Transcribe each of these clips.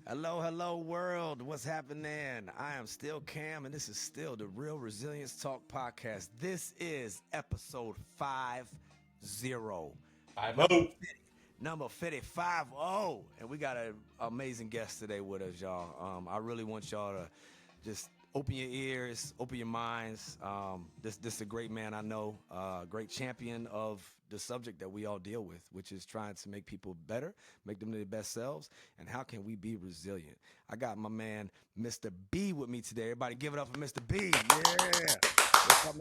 Hello, hello, world. What's happening? I am still Cam, and this is still the Real Resilience Talk podcast. This is episode 50, number 50, number 55. And we got an amazing guest today with us, y'all. I really want y'all to just open your ears, open your minds. This is a great man I know, great champion of the subject that we all deal with, which is trying to make people better, make them their best selves, and how can we be resilient? I got my man, Mr. B, with me today. Everybody give it up for Mr. B. Yeah.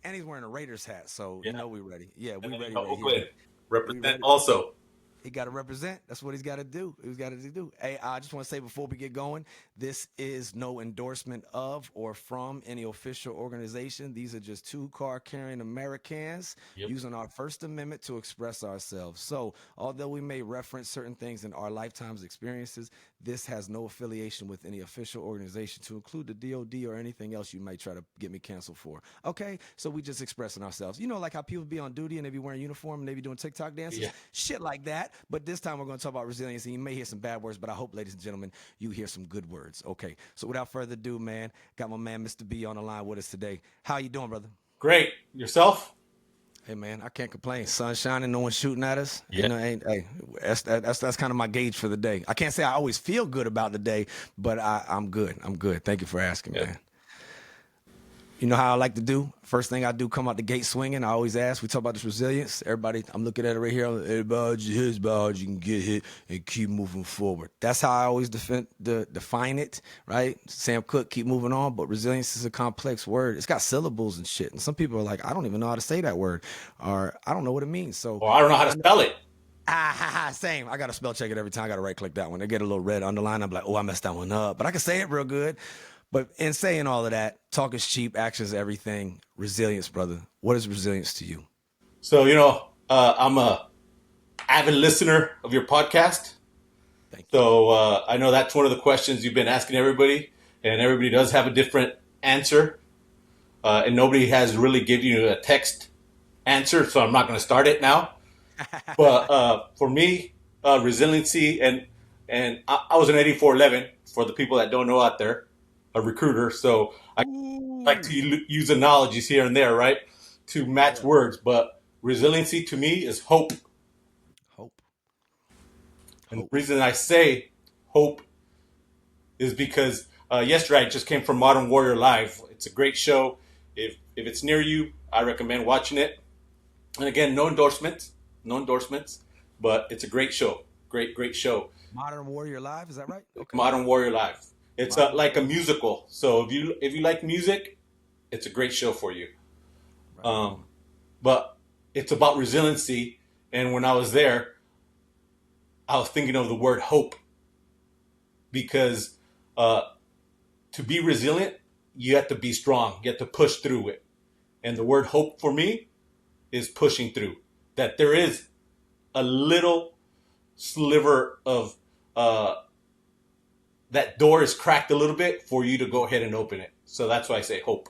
And he's wearing a Raiders hat, so Yeah. you know we ready. Yeah, we And then ready right here. Oakland We represent ready. also. He got to represent. That's what he's got to do. He's got to do. Hey, I just want to say before we get going, this is no endorsement of or from any official organization. These are just two car-carrying Americans Yep. using our First Amendment to express ourselves. So, although we may reference certain things in our lifetime's experiences, this has no affiliation with any official organization, to include the DOD or anything else you might try to get me canceled for. Okay, so we just expressing ourselves. You know, like how people be on duty and they be wearing uniform and they be doing TikTok dances, Yeah. shit like that. But this time we're going to talk about resilience, and you may hear some bad words, but I hope, ladies and gentlemen, you hear some good words. Okay, so without further ado, man, got my man Mr. B on the line with us today. How you doing, brother? Great. Yourself? Hey man, I can't complain. Sun shining, no one shooting at us. Yeah. Hey, that's kind of my gauge for the day. I can't say I always feel good about the day, but I'm good. I'm good. Thank you for asking, Yeah. man. You know how I like to do? First thing I do, come out the gate swinging. I always ask. We talk about this resilience. Everybody, I'm looking at it right here. Everybody hits about you can get hit and keep moving forward. That's how I always define it, right? Sam Cooke, keep moving on. But resilience is a complex word. It's got syllables and shit. And some people are like, I don't even know how to say that word, or I don't know what it means. So Or I don't know how to I know. spell it. Same. I got to spell check it every time. I got to right click that one. They get a little red underline. I'm like, oh, I messed that one up. But I can say it real good. But in saying all of that, talk is cheap, action is everything. Resilience, brother. What is resilience to you? So, I'm a avid listener of your podcast. Thank you. So I know that's one of the questions you've been asking everybody, and everybody does have a different answer. And nobody has really given you a text answer, so I'm not going to start it now. But for me, resiliency and I was an 8411 for the people that don't know out there, a recruiter. So I like to Ooh. use analogies here and there, right, to match Yeah. words. But resiliency to me is hope, Hope. and the Hope. reason I say hope is because yesterday I just came from Modern Warrior Live. It's a great show. If it's near you, I recommend watching it. And again, no endorsements, but it's a great show. Great show. Modern Warrior Live, is that right? Okay. Modern Warrior Live. It's Modern like a Warrior. musical. So if you like music, it's a great show for you. Right on. Um, but it's about resiliency. And when I was there, I was thinking of the word hope because uh, to be resilient, you have to be strong. You have to push through it. And the word hope for me is pushing through. That there is a little sliver of that door is cracked a little bit for you to go ahead and open it. So that's why I say hope.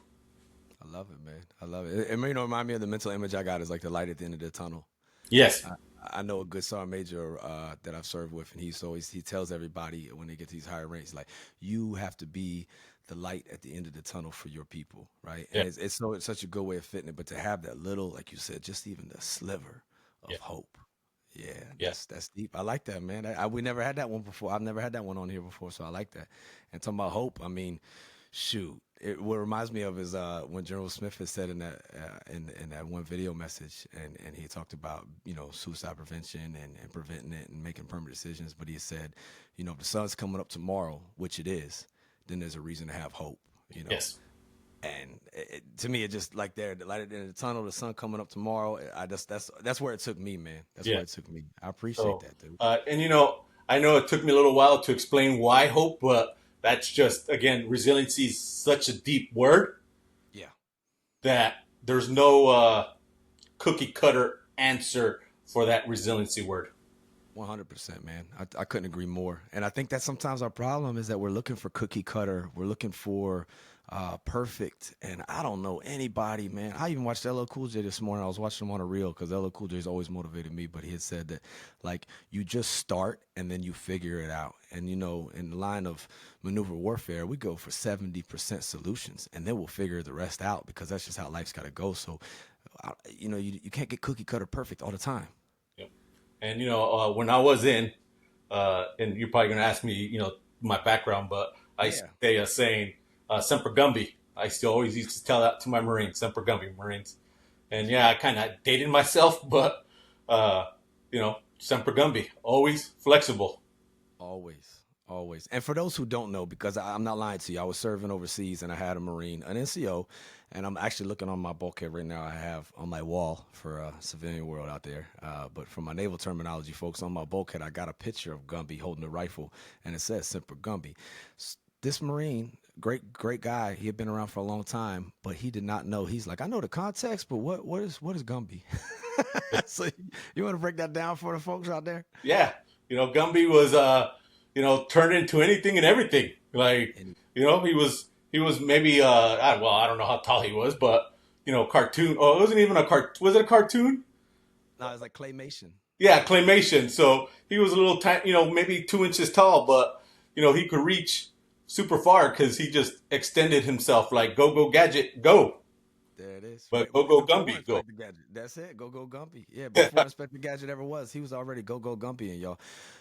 I love it, man. I love it. Remind me of the mental image I got is like the light at the end of the tunnel. Yes. I know a good sergeant major that I've served with, and he tells everybody when they get to these higher ranks, like, you have to be the light at the end of the tunnel for your people, right? And Yeah. it's such a good way of fitting it, but to have that little, like you said, just even the sliver of Yeah. hope. Yeah, Yeah. that's deep. I like that, man. We never had that one before. I've never had that one on here before, so I like that. And talking about hope, I mean, shoot, what reminds me of is when General Smith has said in that in that one video message, and he talked about suicide prevention and preventing it and making permanent decisions. But he said, if the sun's coming up tomorrow, which it is, then there's a reason to have hope. Yes. And to me, it just like there, the light at the end of the tunnel, the sun coming up tomorrow. I just that's where it took me, man. That's Yeah. where it took me. I appreciate So, that, dude. and I know it took me a little while to explain why hope, but that's just again, resiliency is such a deep word Yeah. that there's no cookie cutter answer for that resiliency word. 100%, man. I couldn't agree more. And I think that sometimes our problem is that we're looking for cookie cutter. We're looking for Perfect. And I don't know anybody, man. I even watched LL Cool J this morning. I was watching him on a reel because LL Cool J's always motivated me. But he had said that, like, you just start and then you figure it out. And, you know, in the line of maneuver warfare, we go for 70% solutions and then we'll figure the rest out because that's just how life's got to go. So, you know, you can't get cookie cutter perfect all the time. Yep. And, you know, when I was in, and you're probably going to ask me, you know, my background, but I say a saying, Semper Gumby. I still always used to tell that to my Marines, Semper Gumby Marines. And yeah, I kind of dated myself, but, you know, Semper Gumby, always flexible. Always. And for those who don't know, because I'm not lying to you, I was serving overseas and I had a Marine, an NCO, and I'm actually looking on my bulkhead right now. I have on my wall for civilian world out there. But for my naval terminology, folks, on my bulkhead, I got a picture of Gumby holding a rifle, and it says Semper Gumby. This Marine, great guy. He had been around for a long time, but he did not know. He's like, I know the context, but what is Gumby? So you want to break that down for the folks out there? Yeah, you know, Gumby was you know, turned into anything and everything. Like, you know, he was maybe I don't know how tall he was, but you know, cartoon. Oh, it wasn't even a was it a cartoon? No, it was like claymation. Yeah, claymation. So he was a little tiny, you know, maybe 2 inches tall, but you know, he could reach super far because he just extended himself like go gadget go. There it is. But go Gumby go. That's it. Go Gumby. Yeah, before Inspector Gadget ever was, he was already go Gumby, and y'all,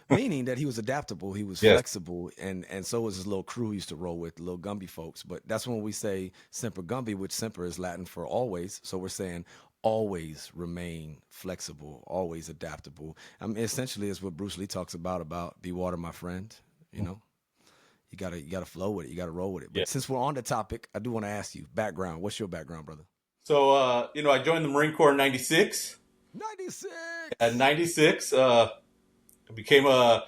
meaning that he was adaptable, he was flexible, and so was his little crew he used to roll with, the little Gumby folks. But that's when we say Semper Gumby, which Semper is Latin for always. So we're saying always remain flexible, always adaptable. I mean, essentially, is what Bruce Lee talks about be water, my friend. You know. You gotta flow with it. You gotta roll with it. But since we're on the topic, I do want to ask you background. What's your background, brother? So you know, I joined the Marine Corps in '96. 96. At '96, I became I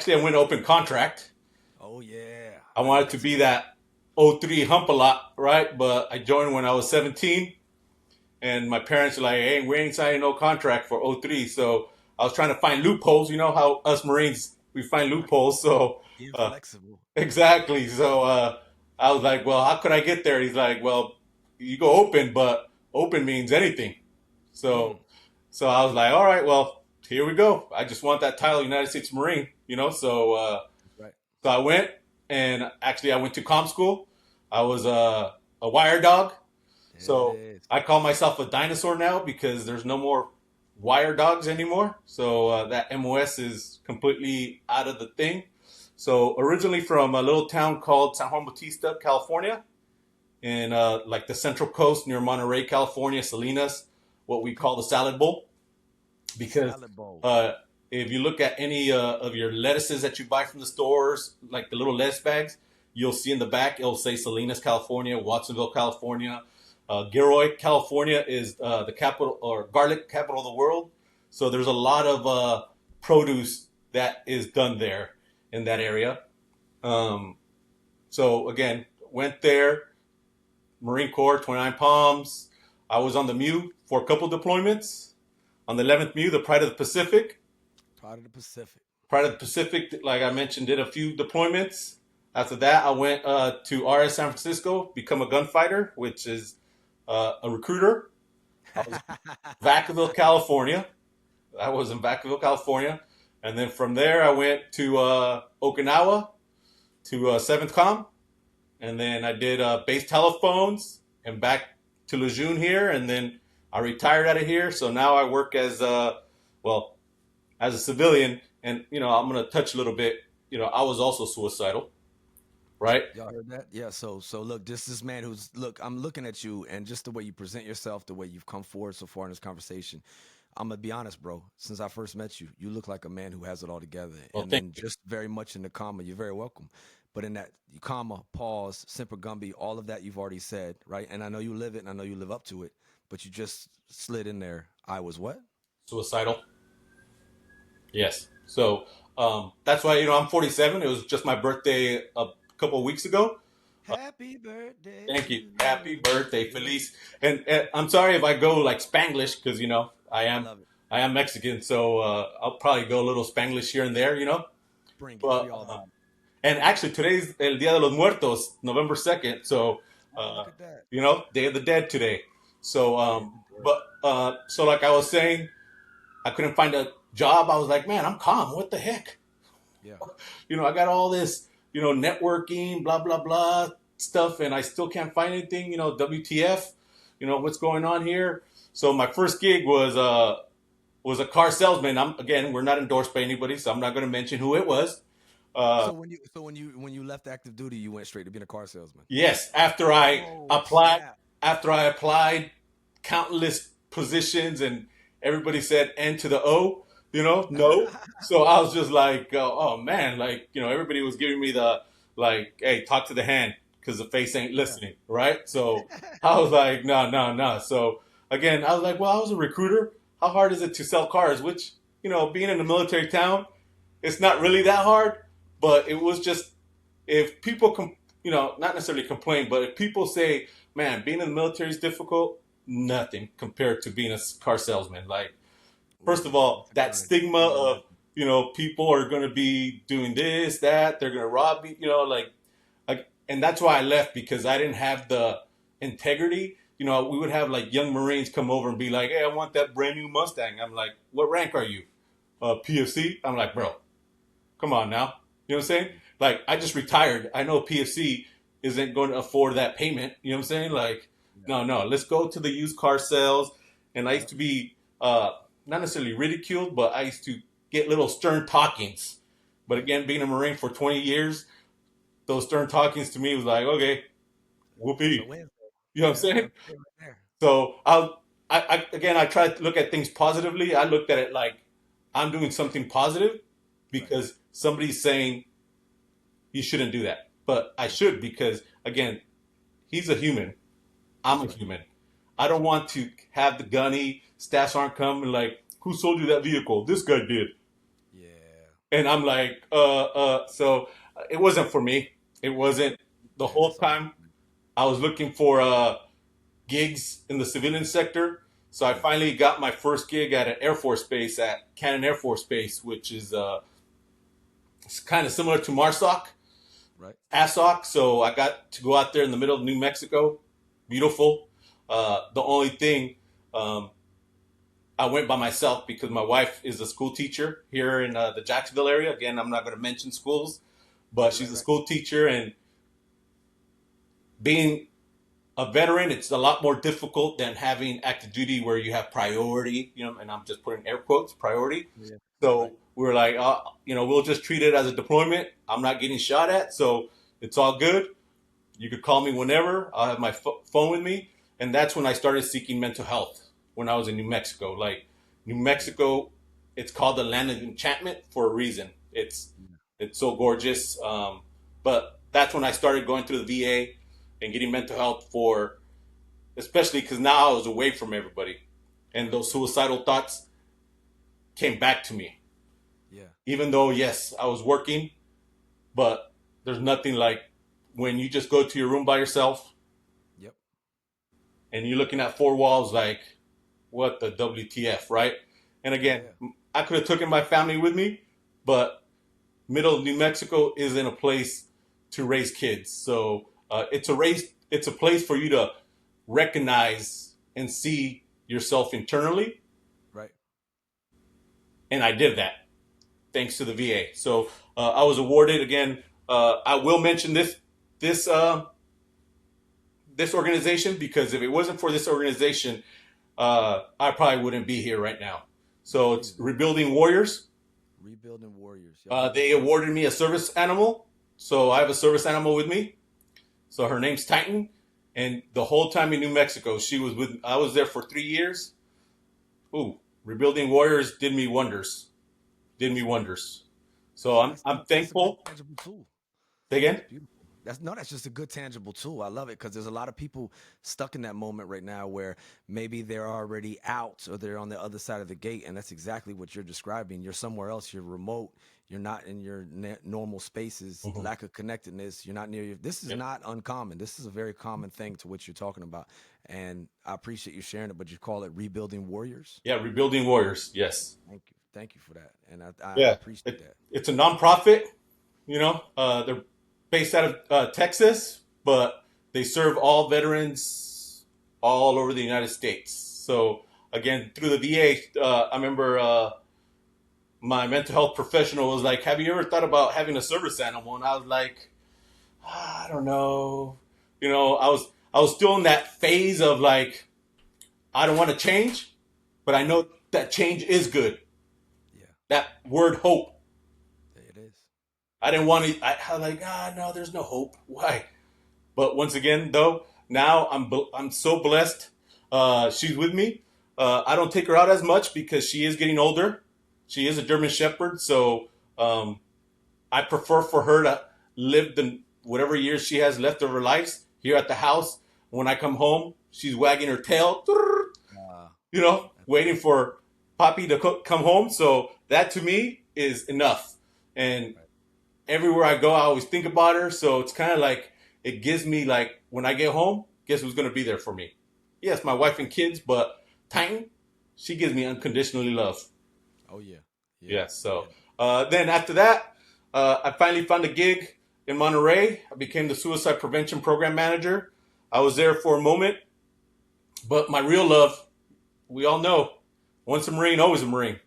went open contract. Oh yeah. I wanted to be that 03 hump a lot, right? But I joined when I was 17, and my parents were like, "Hey, we ain't signing no contract for 03." So I was trying to find loopholes. You know how us Marines we find loopholes. So flexible. Exactly. So I was like, well, how could I get there? He's like, well, you go open, but open means anything. So I was like, all right, well, here we go. I just want that title, United States Marine, you know. So so I went, and actually I went to comm school. I was a wire dog. So I call myself a dinosaur now because there's no more wire dogs anymore. So that MOS is completely out of the thing. So originally from a little town called San Juan Bautista, California, in like the Central Coast near Monterey, California, Salinas, what we call the salad bowl. Because if you look at any of your lettuces that you buy from the stores, like the little lettuce bags, you'll see in the back, it'll say Salinas, California, Watsonville, California. Gilroy, California is the capital or garlic capital of the world. So there's a lot of produce that is done there in that area. So again, went there, Marine Corps, 29 Palms. I was on the MEU for a couple deployments. On the 11th MEU, the Pride of the Pacific. Pride of the Pacific, like I mentioned, did a few deployments. After that, I went to RS San Francisco, become a gunfighter, which is a recruiter. I was in Vacaville, California. And then from there, I went to Okinawa, to 7th Com. And then I did base telephones and back to Lejeune here. And then I retired out of here. So now I work as a civilian. And, you know, I'm going to touch a little bit. You know, I was also suicidal. Right? Y'all heard that? Yeah. So look, this man I'm looking at you and just the way you present yourself, the way you've come forward so far in this conversation. I'm going to be honest, bro. Since I first met you, you look like a man who has it all together. Well, and then just very much in the comma, you're very welcome. But in that comma, pause, Semper Gumby, all of that you've already said, right? And I know you live it and I know you live up to it, but you just slid in there. I was what? Suicidal. Yes. So that's why, you know, I'm 47. It was just my birthday a couple of weeks ago. Happy birthday. Thank you. Happy birthday, Feliz. And I'm sorry if I go like Spanglish because, you know, I am Mexican. So I'll probably go a little Spanglish here and there, you know. Bring it. And actually, today's El Día de los Muertos, November 2nd. So Oh, look at that. Day of the Dead today. So, Day of the Dead. so like I was saying, I couldn't find a job. I was like, man, I'm calm. What the heck? Yeah. I got all this, networking, blah, blah, blah stuff, and I still can't find anything, WTF, what's going on here? So my first gig was a car salesman. We're not endorsed by anybody, so I'm not going to mention who it was. So when you left active duty, you went straight to being a car salesman. Yes, Oh snap! after I applied countless positions, and everybody said N to the O, no. So I was just like, oh man, like, everybody was giving me the, like, hey, talk to the hand because the face ain't Yeah. listening, right? So I was like, no, no, no. So again, I was like, well, I was a recruiter. How hard is it to sell cars? Which, being in a military town, it's not really that hard, but it was just, if people, not necessarily complain, but if people say, man, being in the military is difficult, nothing compared to being a car salesman. Like, first of Ooh, all, that's a that good stigma of, understanding. people are going to be doing this, that, they're going to rob me, like, and that's why I left, because I didn't have the integrity. We would have like young Marines come over and be like, hey, I want that brand new Mustang. I'm like, what rank are you? PFC? I'm like, bro, come on now. You know what I'm saying? Like, I just retired. I know PFC isn't going to afford that payment. You know what I'm saying? Like, Yeah. no, no, let's go to the used car sales. And I Yeah. used to be not necessarily ridiculed, but I used to get little stern talkings. But again, being a Marine for 20 years, those stern talkings to me was like, okay, That's a whoopee. win. You know what I'm Yeah, that's saying? a win right there. So I tried to look at things positively. I looked at it like I'm doing something positive Right. because somebody's saying you shouldn't do that. But I should, because again, he's a human. I'm That's a right. human. I That's don't right. want to have the gunny staffs aren't coming like, who sold you that vehicle? This guy did. Yeah. And I'm like, so it wasn't for me. It wasn't. The Man, whole that's time awesome. I was looking for gigs in the civilian sector. So I Yeah. finally got my first gig at an Air Force base, at Cannon Air Force Base, which is it's kind of similar to MARSOC, Right. ASOC. So I got to go out there in the middle of New Mexico. Beautiful. The only thing, um, I went by myself because my wife is a school teacher here in the Jacksonville area. Again, I'm not going to mention schools, but Right. she's Right. a Right. school teacher, and being a veteran, it's a lot more difficult than having active duty where you have priority, and I'm just putting air quotes, priority. Yeah. Right. So we were like, we'll just treat it as a deployment. I'm not getting shot at, so it's all good. You could call me whenever. I'll have my phone with me. And that's when I started seeking mental health, when I was in New Mexico. Like, New Mexico, it's called the land of enchantment for a reason. Yeah. It's so gorgeous. But that's when I started going through the VA and getting mental health for, especially because now I was away from everybody. And Right. those suicidal thoughts came back to me. Yeah. Even though, yes, I was working, but there's nothing like when you just go to your room by yourself Yep. and you're looking at four walls like, what the WTF, right? And again, Yeah. I could have taken my family with me, but middle of New Mexico isn't a place to raise kids. So it's a place for you to recognize and see yourself internally. Right. And I did that thanks to the VA. So I was awarded again. I will mention this this organization, because if it wasn't for this organization, I probably wouldn't be here right now. So Me it's either. Rebuilding Warriors. Rebuilding Warriors. Yep. They awarded me a service animal. So I have a service animal with me. So her name's Titan. And the whole time in New Mexico, I was there for 3 years. Ooh, Rebuilding Warriors did me wonders. Did me wonders. So I'm That's a good thankful. tangible tool. Say again? That's beautiful. That's just a good tangible tool. I love it because there's a lot of people stuck in that moment right now where maybe they're already out or they're on the other side of the gate, and that's exactly what you're describing. You're somewhere else. You're remote. You're not in your normal spaces. Mhm. Lack of connectedness. You're not near your. This is Yep. not uncommon. This is a very common thing to what you're talking about, and I appreciate you sharing it. But you call it rebuilding warriors. Yeah, Rebuilding Warriors. Yes. Thank you for that, and I Yeah. appreciate that. It's a nonprofit. They're based out of Texas, but they serve all veterans all over the United States. So again, through the VA, I remember my mental health professional was like, "Have you ever thought about having a service animal?" And I was like, I don't know. I was still in that phase of like, I don't want to change, but I know that change is good. Yeah. That word hope. It is. I didn't want to. I was like, no, there's no hope. Why? But once again, though, now I'm so blessed. She's with me. I don't take her out as much because she is getting older. She is a German Shepherd, so I prefer for her to live the whatever years she has left of her life here at the house. When I come home, she's wagging her tail, waiting for Poppy to come home. So that to me is enough. And everywhere I go, I always think about her. So it's kind of like, it gives me like, when I get home, guess who's going to be there for me? Yes, my wife and kids, but Titan, she gives me unconditionally love. Oh, yeah. Yeah. So then after that, I finally found a gig in Monterey. I became the suicide prevention program manager. I was there for a moment, but my real love, we all know, once a Marine, always a Marine.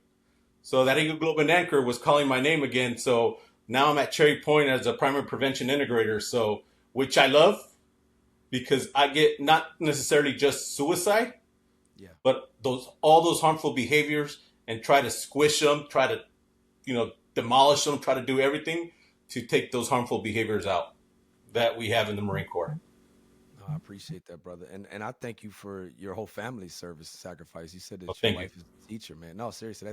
So that Eagle Globe and Anchor was calling my name again. So now I'm at Cherry Point as a primary prevention integrator. So, which I love because I get not necessarily just suicide, but all those harmful behaviors and try to squish them, try to, demolish them, try to do everything to take those harmful behaviors out that we have in the Marine Corps. I appreciate that, brother. And I thank you for your whole family's service sacrifice. You said that your wife is a teacher, man. No, seriously,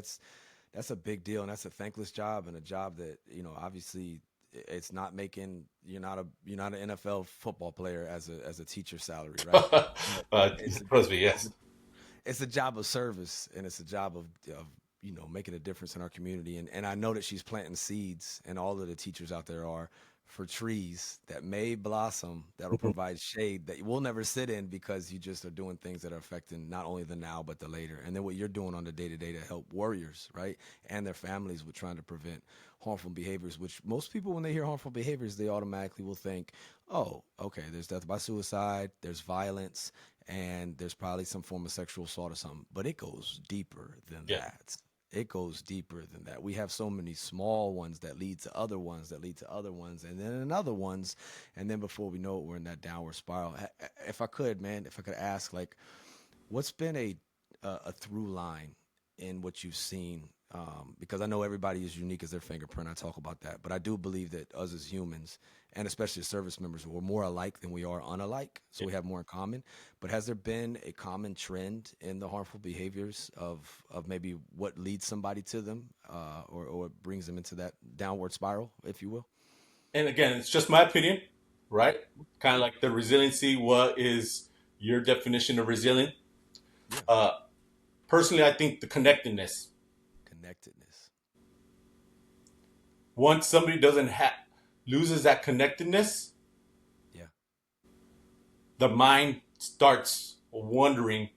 that's a big deal. And that's a thankless job and a job that, obviously it's not making, you're not an NFL football player as a teacher salary, right? It's supposed to be, yes. It's a job of service, and it's a job of making a difference in our community. And I know that she's planting seeds, and all of the teachers out there are, for trees that may blossom, that'll provide shade that we'll never sit in because you just are doing things that are affecting not only the now, but the later. And then what you're doing on the day-to-day to help warriors, right, and their families with trying to prevent harmful behaviors, which most people, when they hear harmful behaviors, they automatically will think, oh, okay, there's death by suicide, there's violence, and there's probably some form of sexual assault or something. But it goes deeper than that. It goes deeper than that. We have so many small ones that lead to other ones that lead to other ones and then another ones. And then before we know it, we're in that downward spiral. If I could ask, like, what's been a through line in what you've seen? Because I know everybody is unique as their fingerprint. I talk about that. But I do believe that us as humans, and especially as service members, we're more alike than we are unalike. So we have more in common. But has there been a common trend in the harmful behaviors of maybe what leads somebody to them or brings them into that downward spiral, if you will? And again, it's just my opinion, right? Kind of like the resiliency. What is your definition of resilient? Personally, I think the connectedness. Once somebody loses that connectedness, the mind starts wondering.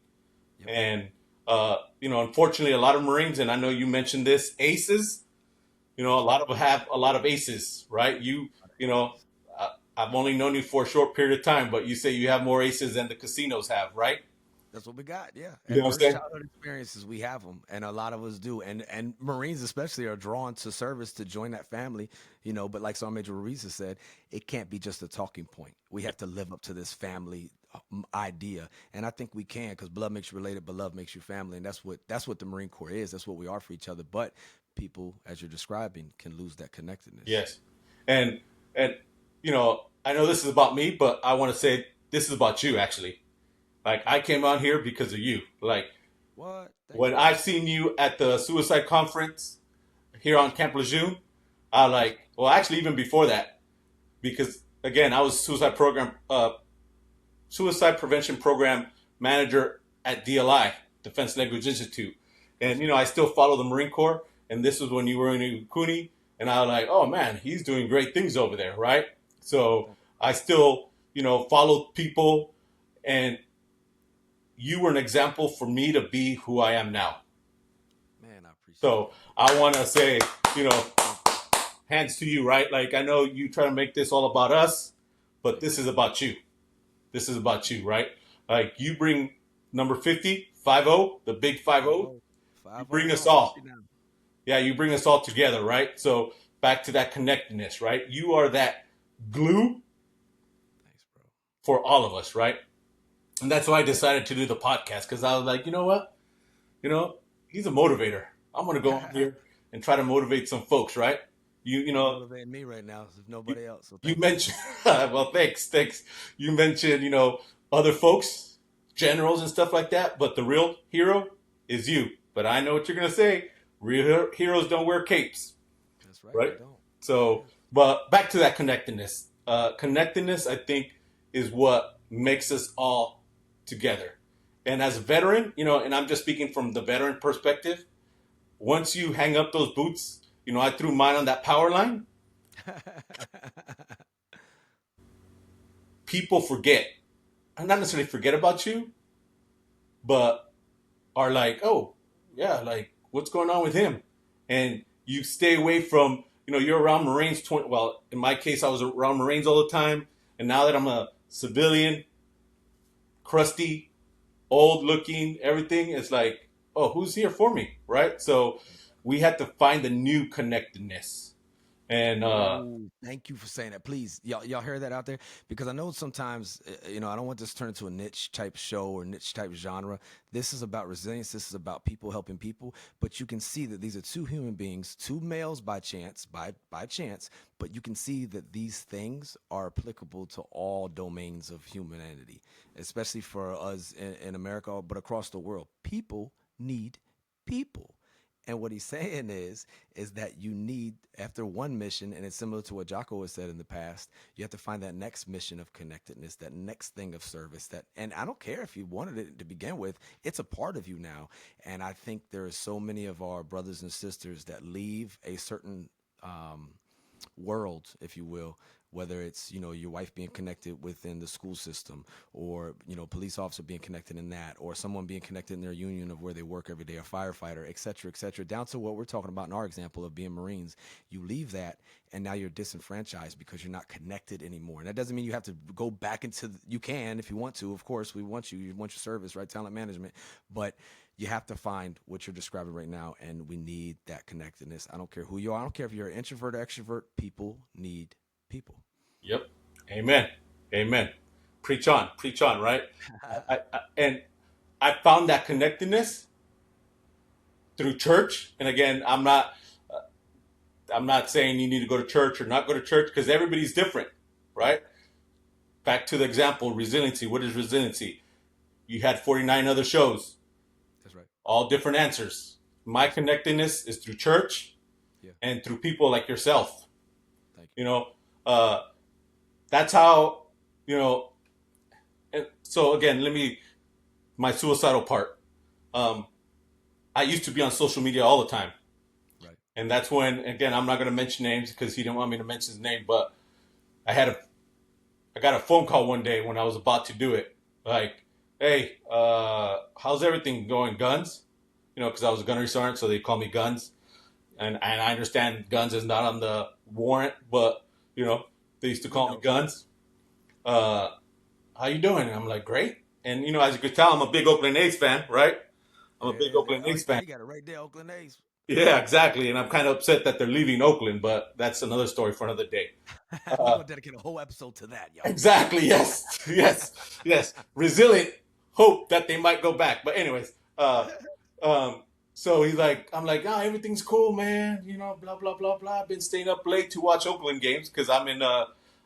And, unfortunately, a lot of Marines, and I know you mentioned this, aces, a lot of them have a lot of aces, right? I've only known you for a short period of time, but you say you have more aces than the casinos have, right? That's what we got, yeah. You know what I'm saying? Childhood experiences, we have them, and a lot of us do. And Marines especially are drawn to service to join that family, But like Sergeant Major Ruiz has said, it can't be just a talking point. We have to live up to this family idea, and I think we can, because blood makes you related, but love makes you family, and that's what the Marine Corps is. That's what we are for each other. But people, as you're describing, can lose that connectedness. Yes, and I know this is about me, but I want to say this is about you, actually. Like, I came out here because of you. Like, what? When I seen you at the suicide conference here on Camp Lejeune, actually even before that, because again, I was suicide prevention program manager at DLI, Defense Language Institute. And, I still follow the Marine Corps. And this was when you were in Cooney. And I was like, oh man, he's doing great things over there, right? So I still, followed people, and you were an example for me to be who I am now. Man, I appreciate it. So I want to say, hands to you, right? Like, I know you try to make this all about us, but this is about you. This is about you, right? Like you bring number 50, 50, the big 50. You 5 bring us officially all. now. Yeah, you bring us all together, right? So back to that connectedness, right? You are that glue Thanks, bro. for all of us, right? And that's why I decided to do the podcast because I was like, you know what? You know, he's a motivator. I'm gonna go on here and try to motivate some folks, right? You You're know, motivating me right now, if you, nobody else. So you thank you. mentioned well, thanks. You mentioned, other folks, generals and stuff like that, but the real hero is you. But I know what you're gonna say. Real heroes don't wear capes, That's right. right? They don't. So, but back to that connectedness. Connectedness, I think, is what makes us all together. And as a veteran, and I'm just speaking from the veteran perspective, once you hang up those boots, I threw mine on that power line. People forget, not necessarily forget about you, but are like, oh, yeah, like what's going on with him? And you stay away from, you're around Marines. Well, in my case, I was around Marines all the time. And now that I'm a civilian, crusty, old looking, everything, it's like, oh, who's here for me? Right. So we had to find the new connectedness. And Ooh, thank you for saying that. Please, y'all hear that out there? Because I know sometimes, I don't want this to turn into a niche type show or niche type genre. This is about resilience. This is about people helping people. But you can see that these are two human beings, two males by chance, by chance. But you can see that these things are applicable to all domains of humanity, especially for us in America, but across the world. People need people. And what he's saying is that you need, after one mission, and it's similar to what Jocko has said in the past, you have to find that next mission of connectedness, that next thing of service. And I don't care if you wanted it to begin with, it's a part of you now. And I think there are so many of our brothers and sisters that leave a certain world, if you will, whether it's your wife being connected within the school system, or police officer being connected in that, or someone being connected in their union of where they work every day, a firefighter, et cetera, down to what we're talking about in our example of being Marines. You leave that and now you're disenfranchised because you're not connected anymore. And that doesn't mean you have to go back into you can if you want to. Of course, we want you want your service, right? Talent management. But you have to find what you're describing right now, and we need that connectedness. I don't care who you are. I don't care if you're an introvert or extrovert. People need people. Yep. Amen. Amen. Preach on, right? And I found that connectedness through church. And again, I'm not saying you need to go to church or not go to church because everybody's different, right? Back to the example, resiliency. What is resiliency? You had 49 other shows. That's right. All different answers. My connectedness is through church and through people like yourself. Thank you. That's how, and so again, my suicidal part. I used to be on social media all the time. Right. And that's when, again, I'm not going to mention names because he didn't want me to mention his name, but I got a phone call one day when I was about to do it. Like, hey, how's everything going, Guns? Because I was a gunnery sergeant, so they call me Guns. And I understand Guns is not on the warrant, but, they used to call me Guns. How you doing? And I'm like, great. And, as you could tell, I'm a big Oakland A's fan, right? I'm a big Oakland A's fan. You got it right there, Oakland A's. Yeah, exactly. And I'm kind of upset that they're leaving Oakland, but that's another story for another day. We're going to dedicate a whole episode to that, y'all. Exactly. Yes. Resilient hope that they might go back. But anyways, so I'm like, oh, everything's cool, man. Blah, blah, blah, blah. I've been staying up late to watch Oakland games because I'm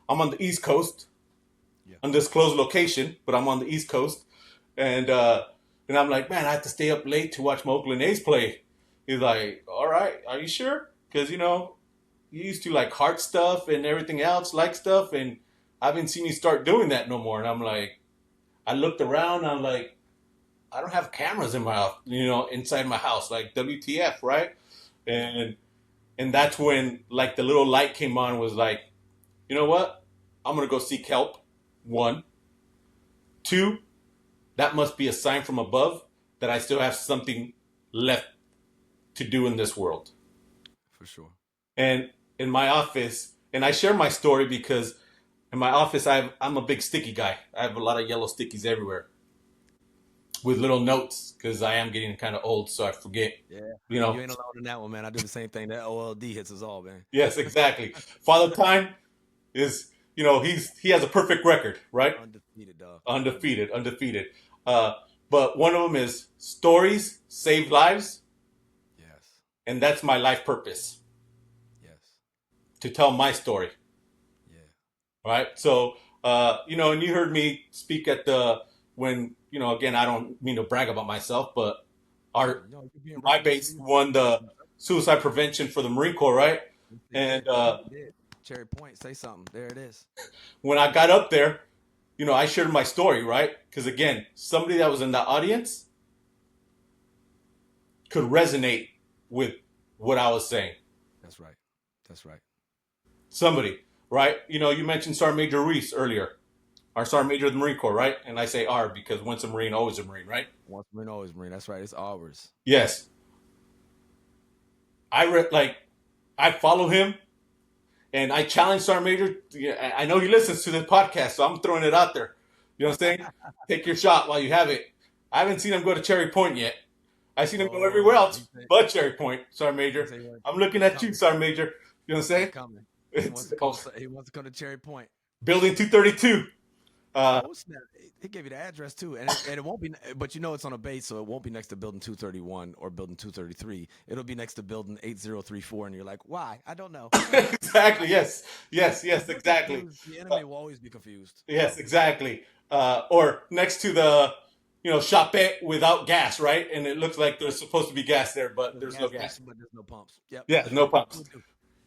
on the East Coast, undisclosed location, but I'm on the East Coast. And I'm like, man, I have to stay up late to watch my Oakland A's play. He's like, all right, are you sure? Because, you used to like heart stuff and everything else, like stuff. And I haven't seen you start doing that no more. And I'm like, I looked around. I'm like, I don't have cameras in my, inside my house, like WTF, right? And that's when like the little light came on, was like, you know what? I'm going to go seek help. 1, 2, that must be a sign from above that I still have something left to do in this world. For sure. And in my office, and I share my story because in my office, I'm a big sticky guy. I have a lot of yellow stickies everywhere with little notes because I am getting kind of old, so I forget. Yeah. You You know. ain't alone in that one, man. I do the same thing. That OLD hits us all, man. Yes, exactly. Father Time is, he has a perfect record, right? Undefeated, dog. Undefeated. Uh, but one of them is stories save lives, Yes. and that's my life purpose, Yes. to tell my story. Yeah. Right. So, and you heard me speak at again, I don't mean to brag about myself, but my base won the suicide prevention for the Marine Corps, right? And Cherry Point, say something. There it is. when I got up there, I shared my story, right? Because again, somebody that was in the audience could resonate with what I was saying. That's right. That's right. Somebody, right? You mentioned Sergeant Major Ruiz earlier. Our Sergeant Major of the Marine Corps, right? And I say "our" because once a Marine, always a Marine, right? Once a Marine, always a Marine. That's right. It's ours. Yes. I follow him, and I challenge Sergeant Major. I know he listens to this podcast, so I'm throwing it out there. You know what I'm saying? Take your shot while you have it. I haven't seen him go to Cherry Point yet. I've seen him go everywhere else but Cherry Point, Sergeant Major. I'm looking at you, Sergeant Major. You know what I'm saying? He wants to come to Cherry Point. Building 232. He gave you the address too, and it won't be. But it's on a base, so it won't be next to Building 231 or Building 233. It'll be next to Building 8034, and you're like, why? I don't know. Exactly. Yes. Exactly. The enemy will always be confused. Yes. Exactly. Or next to the shopette without gas, right? And it looks like there's supposed to be gas there, but there's no gas. But there's no pumps. Yep. Yeah, no pumps.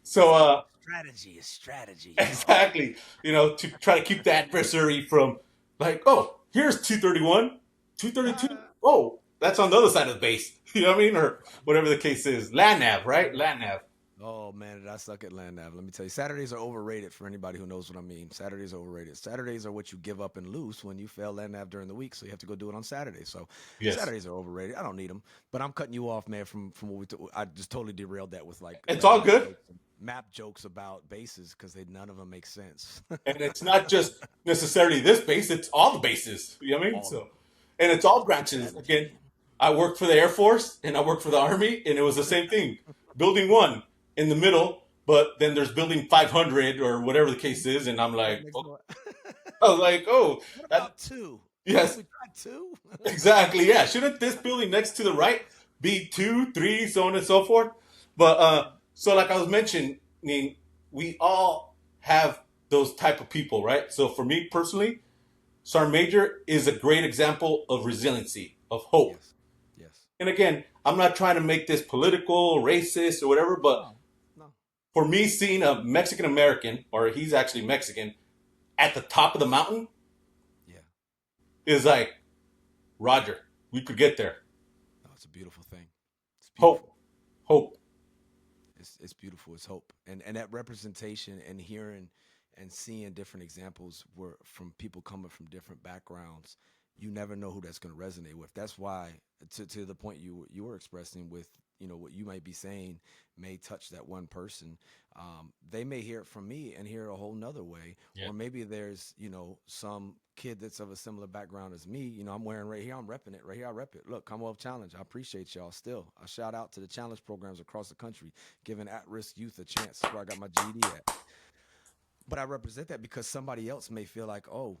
So strategy is strategy. Exactly. To try to keep the adversary from like, oh, here's 231, 232. Oh, that's on the other side of the base. You know what I mean? Or whatever the case is. Land nav, right? Land nav. Oh, man, did I suck at land nav. Let me tell you, Saturdays are overrated for anybody who knows what I mean. Saturdays are overrated. Saturdays are what you give up and lose when you fail land nav during the week, so you have to go do it on Saturdays. So Saturdays are overrated. I don't need them. But I'm cutting you off, man, from what I just totally derailed that with It's all good. Map jokes about bases because none of them make sense. And it's not just necessarily this base, it's all the bases. You know what I mean? And it's all branches. Again, I worked for the Air Force and I worked for the Army, and it was the same thing. Building 1 in the middle, but then there's building 500 or whatever the case is, and I'm like, I was like, what about 2? Yes. We got 2? Exactly, yeah. Shouldn't this building next to the right be 2, 3, so on and so forth? But so like I was mentioning, we all have those type of people, right? So for me personally, Sergeant Major is a great example of resiliency, of hope. Yes. And again, I'm not trying to make this political, racist, or whatever, but for me, seeing a Mexican American, or he's actually Mexican, at the top of the mountain, is like, Roger, we could get there. Oh, it's a beautiful thing. It's beautiful. Hope. It's beautiful. It's hope, and that representation and hearing and seeing different examples from people coming from different backgrounds. You never know who that's going to resonate with. That's why, to the point you were expressing with, what you might be saying may touch that one person. They may hear it from me and hear it a whole nother way. Yeah. Or maybe there's, some kid that's of a similar background as me. I'm wearing right here. I'm repping it right here. I rep it. Look, Commonwealth Challenge. I appreciate y'all still. I shout out to the challenge programs across the country, giving at-risk youth a chance. That's where I got my GED at. But I represent that because somebody else may feel like, oh,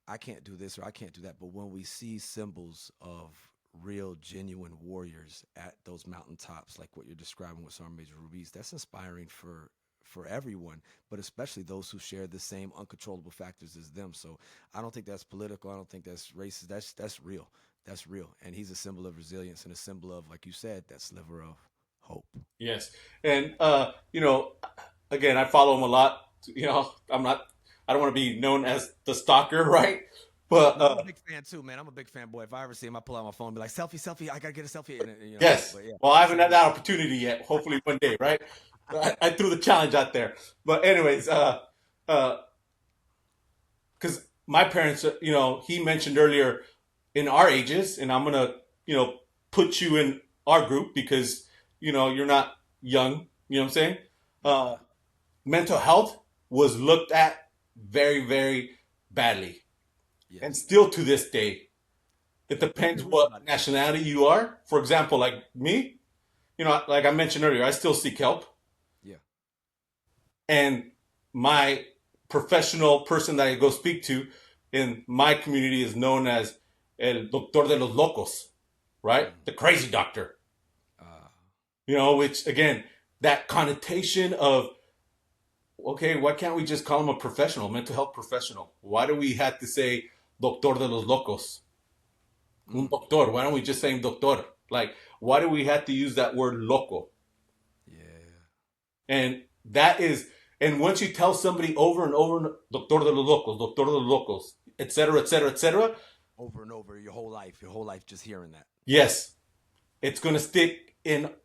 I can't do this or I can't do that. But when we see symbols of real, genuine warriors at those mountaintops, like what you're describing with Sergeant Major Ruiz, that's inspiring for everyone, but especially those who share the same uncontrollable factors as them. So I don't think that's political. I don't think that's racist. That's real. That's real. And he's a symbol of resilience and a symbol of, like you said, that sliver of hope. Yes. And, again, I follow him a lot. I don't want to be known as the stalker, right? But I'm a big fan too, man. I'm a big fan boy. If I ever see him, I pull out my phone and be like, selfie, I gotta get a selfie. Yes. But, yeah. Well, I haven't had that opportunity yet. Hopefully one day, right? I threw the challenge out there. But anyways, because my parents, he mentioned earlier in our ages, and I'm gonna, put you in our group because, you're not young. You know what I'm saying? Mental health was looked at very, very badly. Yes. And still to this day, it depends what nationality you are. For example, like me, like I mentioned earlier, I still seek help. Yeah. And my professional person that I go speak to in my community is known as el doctor de los locos, right? The crazy doctor. Which again, that connotation of, okay, why can't we just call him a professional, mental health professional? Why do we have to say doctor de los locos? Un doctor. Why don't we just say doctor? Like, why do we have to use that word loco? Yeah. And that is, and once you tell somebody over and over, doctor de los locos, et cetera, et cetera, et cetera. Over and over your whole life just hearing that. Yes. It's going to stick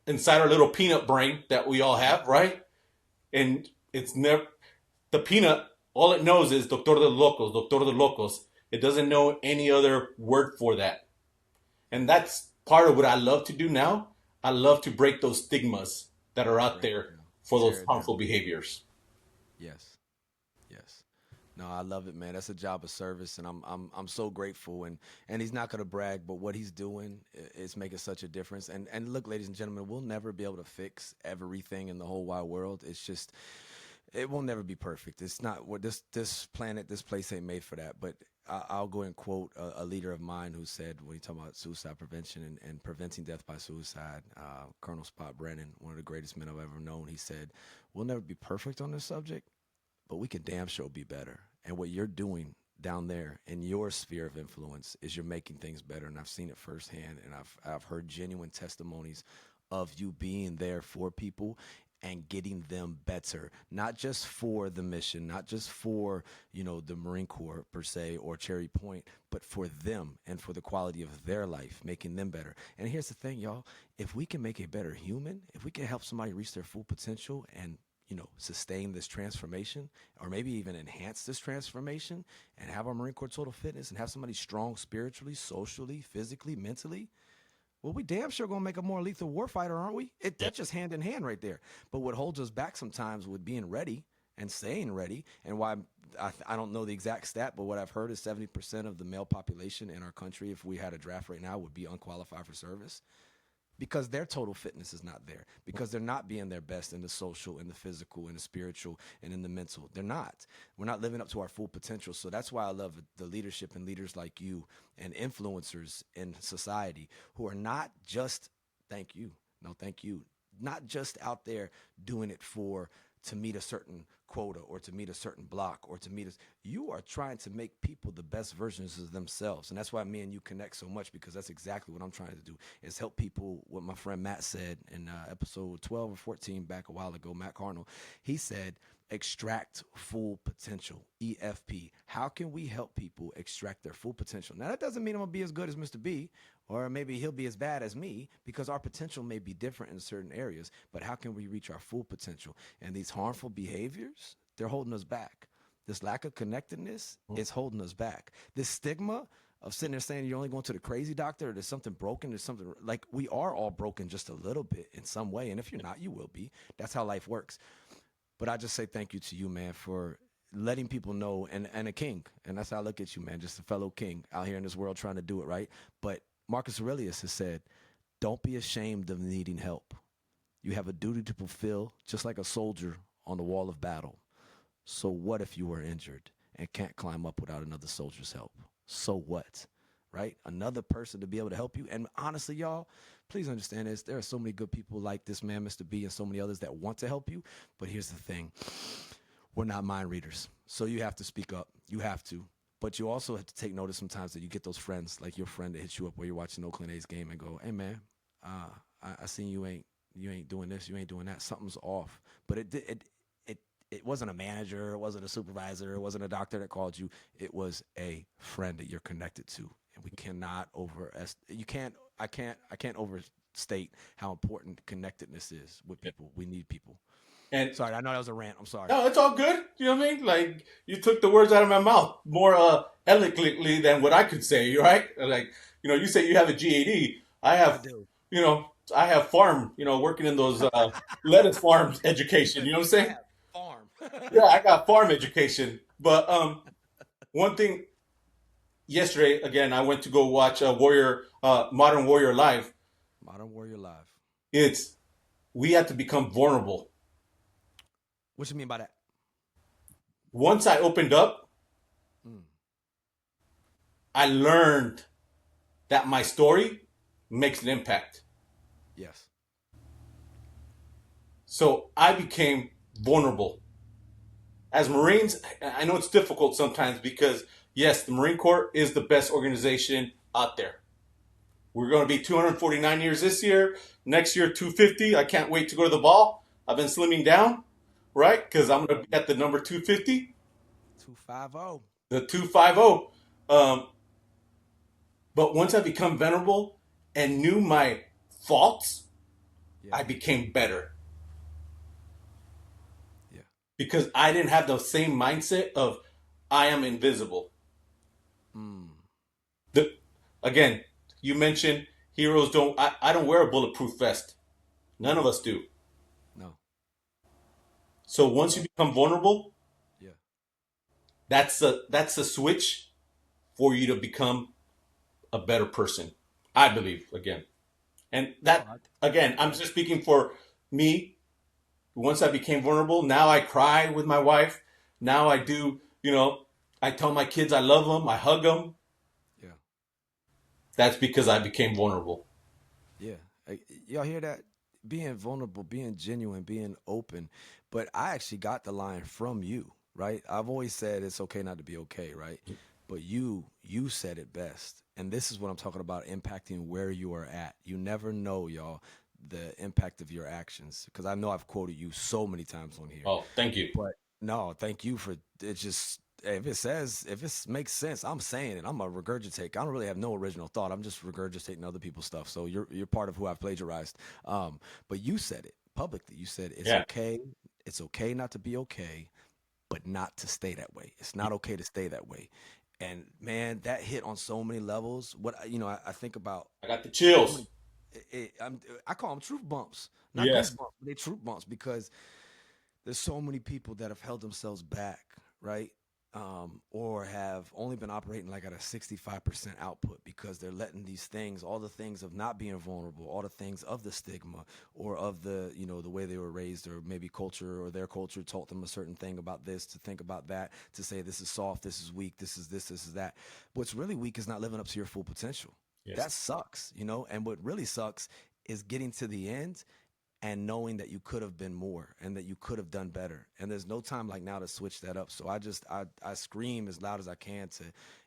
inside our little peanut brain that we all have, right? And it's never, the peanut, all it knows is doctor de locos, doctor de locos. It doesn't know any other word for that. And that's part of what I love to do now. I love to break those stigmas that are out there for those harmful behaviors. Yes. Yes. No, I love it, man. That's a job of service, and I'm so grateful. And he's not gonna brag, but what he's doing is making such a difference. And look, ladies and gentlemen, we'll never be able to fix everything in the whole wide world. It's just, it will never be perfect. It's not what this planet, this place ain't made for that. But I'll go and quote a leader of mine who said, when he talked about suicide prevention and preventing death by suicide, Colonel Spot Brennan, one of the greatest men I've ever known, he said, we'll never be perfect on this subject, but we can damn sure be better. And what you're doing down there in your sphere of influence is you're making things better. And I've seen it firsthand, and I've heard genuine testimonies of you being there for people and getting them better, not just for the mission, not just for, the Marine Corps per se or Cherry Point, but for them and for the quality of their life, making them better. And here's the thing, y'all, if we can make a better human, if we can help somebody reach their full potential and sustain this transformation, or maybe even enhance this transformation, and have our Marine Corps Total Fitness and have somebody strong spiritually, socially, physically, mentally, well, we damn sure gonna make a more lethal warfighter, aren't we? That's just hand in hand right there. But what holds us back sometimes with being ready and staying ready, and why I don't know the exact stat, but what I've heard is 70% of the male population in our country, if we had a draft right now, would be unqualified for service. Because their total fitness is not there, because they're not being their best in the social, in the physical, in the spiritual, and in the mental. They're not. We're not living up to our full potential. So that's why I love the leadership and leaders like you and influencers in society who are not just, thank you, not just out there doing it to meet a certain quota or to meet a certain block or to meet us. You are trying to make people the best versions of themselves. And that's why me and you connect so much, because that's exactly what I'm trying to do, is help people. What my friend Matt said in episode 12 or 14 back a while ago, Matt Carnell, he said, extract full potential, EFP. How can we help people extract their full potential? Now, that doesn't mean I'm going to be as good as Mr. B, or maybe he'll be as bad as me, because our potential may be different in certain areas, but how can we reach our full potential? And these harmful behaviors, they're holding us back. This lack of connectedness is holding us back. This stigma of sitting there saying you're only going to the crazy doctor, or there's something broken, there's something, like, we are all broken just a little bit in some way, and if you're not, you will be. That's how life works. But I just say thank you to you, man, for letting people know, and a king. And that's how I look at you, man, just a fellow king out here in this world trying to do it right. But Marcus Aurelius has said, don't be ashamed of needing help. You have a duty to fulfill, just like a soldier on the wall of battle. So what if you were injured and can't climb up without another soldier's help? So what? Right? Another person to be able to help you. And honestly, y'all, please understand this. There are so many good people like this man, Mr. B, and so many others that want to help you. But here's the thing. We're not mind readers. So you have to speak up. You have to. But you also have to take notice sometimes that you get those friends, like your friend that hits you up while you're watching Oakland A's game and go, hey, man, I seen you ain't doing this, you ain't doing that. Something's off. But it wasn't a manager, it wasn't a supervisor, it wasn't a doctor that called you. It was a friend that you're connected to. And we cannot I can't overstate how important connectedness is with people. We need people. And sorry, I know that was a rant. I'm sorry. No, it's all good. You know what I mean? Like, you took the words out of my mouth more eloquently than what I could say, right? Like, you say you have a GAD. I have farm, working in those lettuce farms education. You know what I'm saying? Farm. Yeah, I got farm education. But one thing yesterday, again, I went to go watch Modern Warrior live. Modern Warrior Live. It's we have to become vulnerable. What you mean by that? Once I opened up, Mm, I learned that my story makes an impact. yes. So I became vulnerable. As Marines, I know it's difficult sometimes because, yes, the Marine Corps is the best organization out there. We're going to be 249 years this year. Next year, 250. I can't wait to go to the ball. I've been slimming down, right? Because I'm going to be at the number 250, 250. the 250. But once I become venerable and knew my faults, Yeah. I became better Yeah. because I didn't have the same mindset of I am invisible. Mm, The, again, you mentioned heroes don't. I don't wear a bulletproof vest. None of us do. no. So once you become vulnerable, Yeah. that's a switch for you to become a better person. I believe again, and No. that again, I'm just speaking for me. Once I became vulnerable, now I cry with my wife. Now I do. I tell my kids I love them. I hug them. Yeah. That's because I became vulnerable. Yeah. Y'all hear that? Being vulnerable, being genuine, being open. But I actually got the line from you, right? I've always said it's okay not to be okay, right? But you said it best. And this is what I'm talking about, impacting where you are at. You never know, y'all, the impact of your actions. Because I know I've quoted you so many times on here. Oh, thank you. But no, thank you for it. Just if it makes sense, I'm saying it. I'm a regurgitate. I don't really have no original thought. I'm just regurgitating other people's stuff. So you're part of who I've plagiarized. But you said it publicly. You said it's Yeah. okay. It's okay not to be okay, but not to stay that way. It's not okay to stay that way. And man, that hit on so many levels. I think about I got the so many. chills. I call them truth bumps, not Yes. goosebumps. They truth bumps because there's so many people that have held themselves back, right? Or have only been operating like at a 65% output because they're letting these things, all the things of not being vulnerable, all the things of the stigma or of the way they were raised, or maybe culture or their culture taught them a certain thing about this, to think about that, to say this is soft, this is weak, this is this, this is that. What's really weak is not living up to your full potential. Yes. That sucks. And what really sucks is getting to the end and knowing that you could have been more and that you could have done better. And there's no time like now to switch that up. So I scream as loud as I can to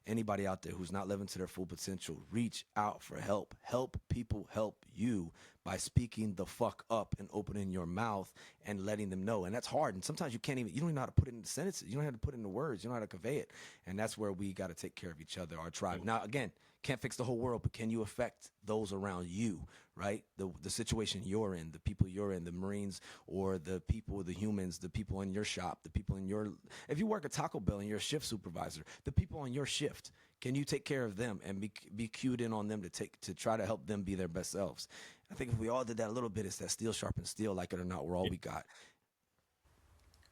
anybody out there who's not living to their full potential. Reach out for help. Help people help you by speaking the fuck up and opening your mouth and letting them know. And that's hard. And sometimes you don't even know how to put it into sentences. You don't know how to put it into words. You don't know how to convey it. And that's where we got to take care of each other, our tribe. Now, again, can't fix the whole world, but can you affect those around you, right? The situation you're in, the people you're in, the Marines or the people, the humans, the people in your shop, the people in your, if you work at Taco Bell and you're a shift supervisor, the people on your shift, can you take care of them and be cued in on them to try to help them be their best selves? I think if we all did that a little bit, it's that steel sharpens steel, like it or not, we're all we got.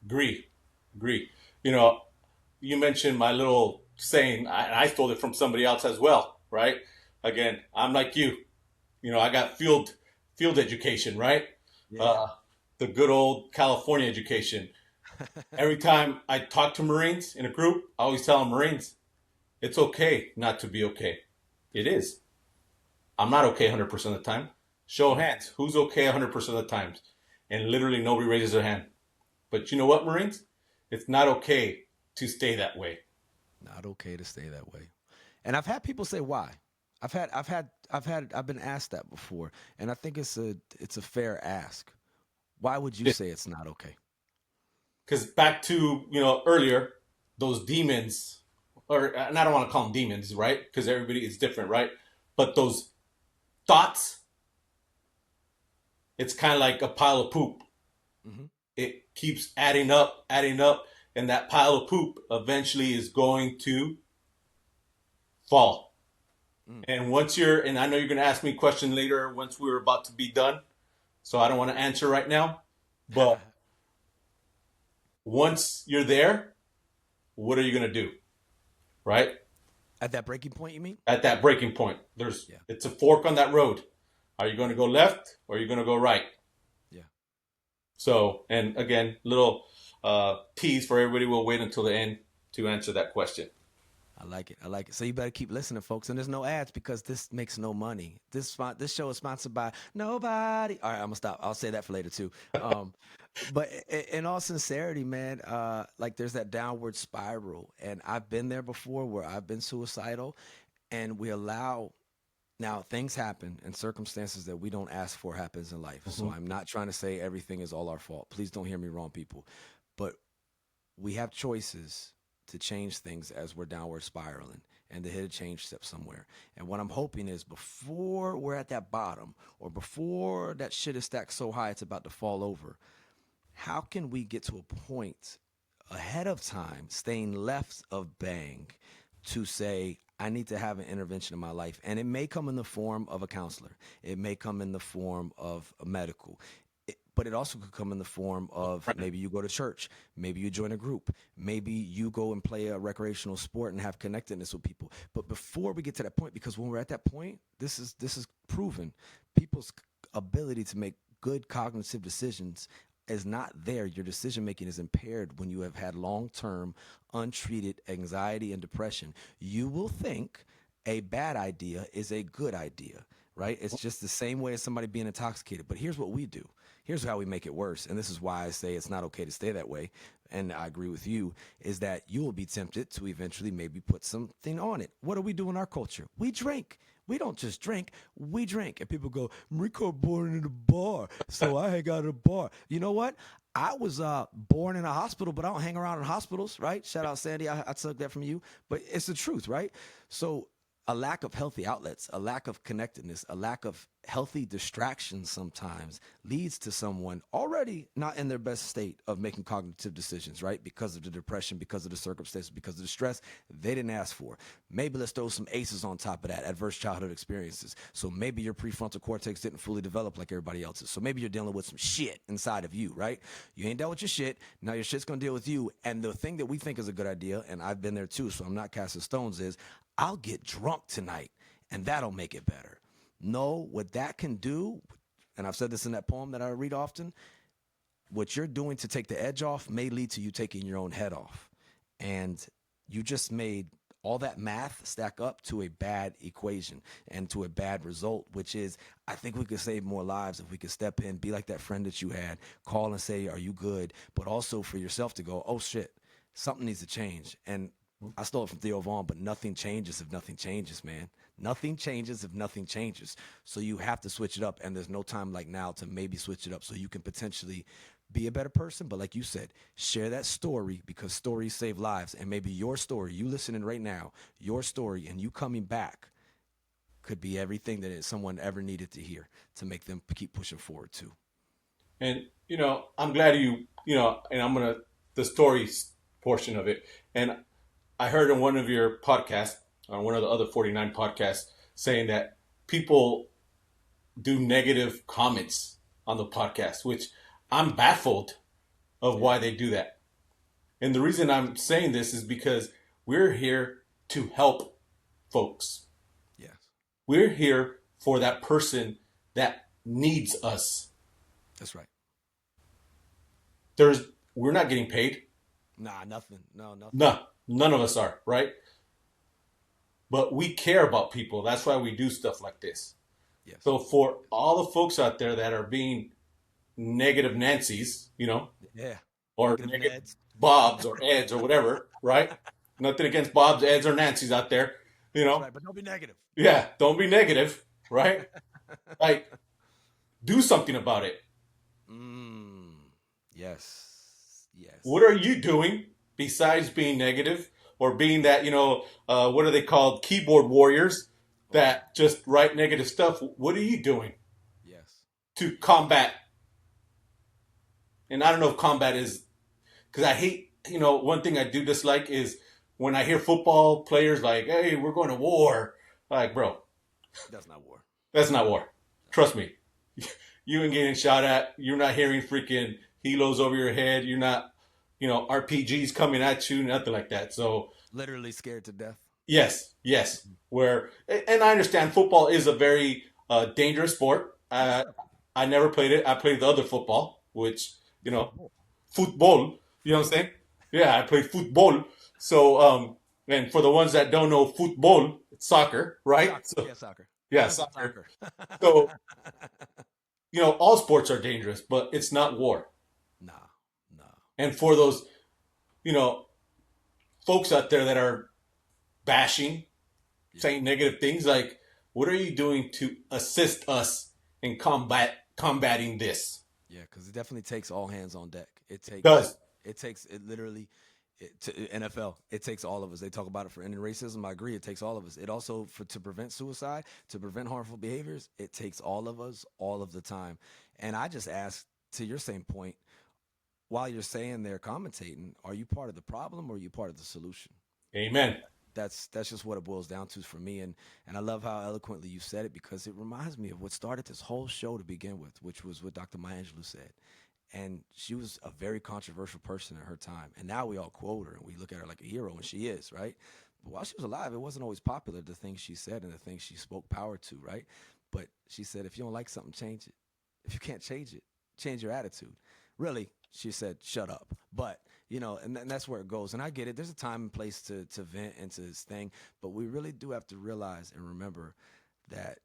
Agree. Agree. You know, you mentioned my little saying. I stole it from somebody else as well, right? Again, I'm like you. I got field education, right? Yeah. Uh, the good old California education. Every time I talk to Marines in a group, I always tell them, Marines, it's okay not to be okay. It is. I'm not okay 100% of the time. Show of hands. Who's okay 100% of the times? And literally nobody raises their hand. But you know what, Marines? It's not okay to stay that way. Not okay to stay that way. And I've had people say why. I've been asked that before, and I think it's a fair ask. Why would you say it's not okay? Because back to, earlier, those demons, and I don't want to call them demons, right? Because everybody is different, right? But those thoughts, it's kind of like a pile of poop. Hmm. It keeps adding up, and that pile of poop eventually is going to fall. Mm. And and I know you're going to ask me a question later once we're about to be done, so I don't want to answer right now. But once you're there, what are you going to do? Right? At that breaking point, you mean? At that breaking point, it's a fork on that road. Are you going to go left or are you going to go right? Yeah. So, and again, little tease for everybody. We'll wait until the end to answer that question. I like it. I like it. So you better keep listening, folks. And there's no ads because this makes no money. This show is sponsored by nobody. All right, I'm gonna stop. I'll say that for later too. But in all sincerity, man, like there's that downward spiral, and I've been there before where I've been suicidal, and we allow. Now things happen and circumstances that we don't ask for happens in life. So I'm not trying to say everything is all our fault. Please don't hear me wrong, people. But we have choices to change things as we're downward spiraling and to hit a change step somewhere. And what I'm hoping is before we're at that bottom or before that shit is stacked so high it's about to fall over, how can we get to a point ahead of time, staying left of bang, to say, I need to have an intervention in my life? And it may come in the form of a counselor. It may come in the form of a medical. But it also could come in the form of maybe you go to church, maybe you join a group, maybe you go and play a recreational sport and have connectedness with people. But before we get to that point, because when we're at that point, this is proven, people's ability to make good cognitive decisions is not there. Your decision making is impaired when you have had long-term untreated anxiety and depression. You will think a bad idea is a good idea, right? It's just the same way as somebody being intoxicated. But here's what we do. Here's how we make it worse. And this is why I say it's not okay to stay that way. And I agree with you, is that you will be tempted to eventually maybe put something on it. What do we do in our culture? We drink. We don't just drink, we drink. And people go, Rico born in a bar, so I hang out at a bar. You know what? I was born in a hospital, but I don't hang around in hospitals, right? Shout out, Sandy. I took that from you. But it's the truth, right? So a lack of healthy outlets, a lack of connectedness, a lack of healthy distractions sometimes leads to someone already not in their best state of making cognitive decisions, right? Because of the depression, because of the circumstances, because of the stress they didn't ask for. Maybe let's throw some ACEs on top of that, adverse childhood experiences. So maybe your prefrontal cortex didn't fully develop like everybody else's. So maybe you're dealing with some shit inside of you, right? You ain't dealt with your shit. Now your shit's going to deal with you. And the thing that we think is a good idea, and I've been there too, so I'm not casting stones, is I'll get drunk tonight and that'll make it better. No, what that can do, and I've said this in that poem that I read often, what you're doing to take the edge off may lead to you taking your own head off. And you just made all that math stack up to a bad equation and to a bad result, which is, I think we could save more lives if we could step in, be like that friend that you had, call and say, are you good? But also for yourself to go, oh shit, something needs to change. And I stole it from Theo Vaughn, but nothing changes if nothing changes, man. Nothing changes if nothing changes. So you have to switch it up, and there's no time like now to maybe switch it up so you can potentially be a better person. But like you said, share that story, because stories save lives. And maybe your story, you listening right now, your story and you coming back could be everything that someone ever needed to hear to make them keep pushing forward too. And, I'm glad and I'm going to, the stories portion of it. And I heard on one of your podcasts, on one of the other 49 podcasts, saying that people do negative comments on the podcast, which I'm baffled of why they do that. And the reason I'm saying this is because we're here to help folks. Yes. We're here for that person that needs us. That's right. We're not getting paid. Nah, nothing. No, nothing. No, none of us are, right? But we care about people. That's why we do stuff like this. Yes. So for all the folks out there that are being negative Nancy's, yeah, or negative Bobs or Eds or whatever, right? Nothing against Bobs, Eds, or Nancy's out there, That's right, but don't be negative. Yeah, don't be negative, right? Like, do something about it. Yes. What are you doing besides being negative or being that, what are they called? Keyboard warriors that just write negative stuff. What are you doing? Yes. To combat? And I don't know if combat is, because I hate, one thing I do dislike is when I hear football players like, hey, we're going to war. Like, bro. That's not war. That's not war. Trust me. You ain't getting shot at. You're not hearing freaking helos over your head. You're not, RPGs coming at you, nothing like that. So Literally scared to death. yes, yes. And I understand football is a very dangerous sport. I never played it. I played the other football, which football. You know what I'm saying? Yeah, I played football. So, and for the ones that don't know football, it's soccer, right? Soccer. Yeah, soccer. Yeah, soccer. So, all sports are dangerous, but it's not war. No. And for those, folks out there that are bashing, saying negative things, like, what are you doing to assist us in combating this? Yeah, because it definitely takes all hands on deck. It literally to NFL. It takes all of us. They talk about it for ending racism. I agree. It takes all of us. It also to prevent suicide, to prevent harmful behaviors. It takes all of us, all of the time. And I just ask, to your same point, while you're saying they're commentating, are you part of the problem or are you part of the solution? Amen. That's just what it boils down to for me. And I love how eloquently you said it, because it reminds me of what started this whole show to begin with, which was what Dr. Maya Angelou said. And she was a very controversial person in her time. And now we all quote her and we look at her like a hero, and she is, right? But while she was alive, it wasn't always popular, the things she said and the things she spoke power to, right? But she said, if you don't like something, change it. If you can't change it, change your attitude. Really, she said, shut up. But, and that's where it goes. And I get it. There's a time and place to vent and to this thing. But we really do have to realize and remember that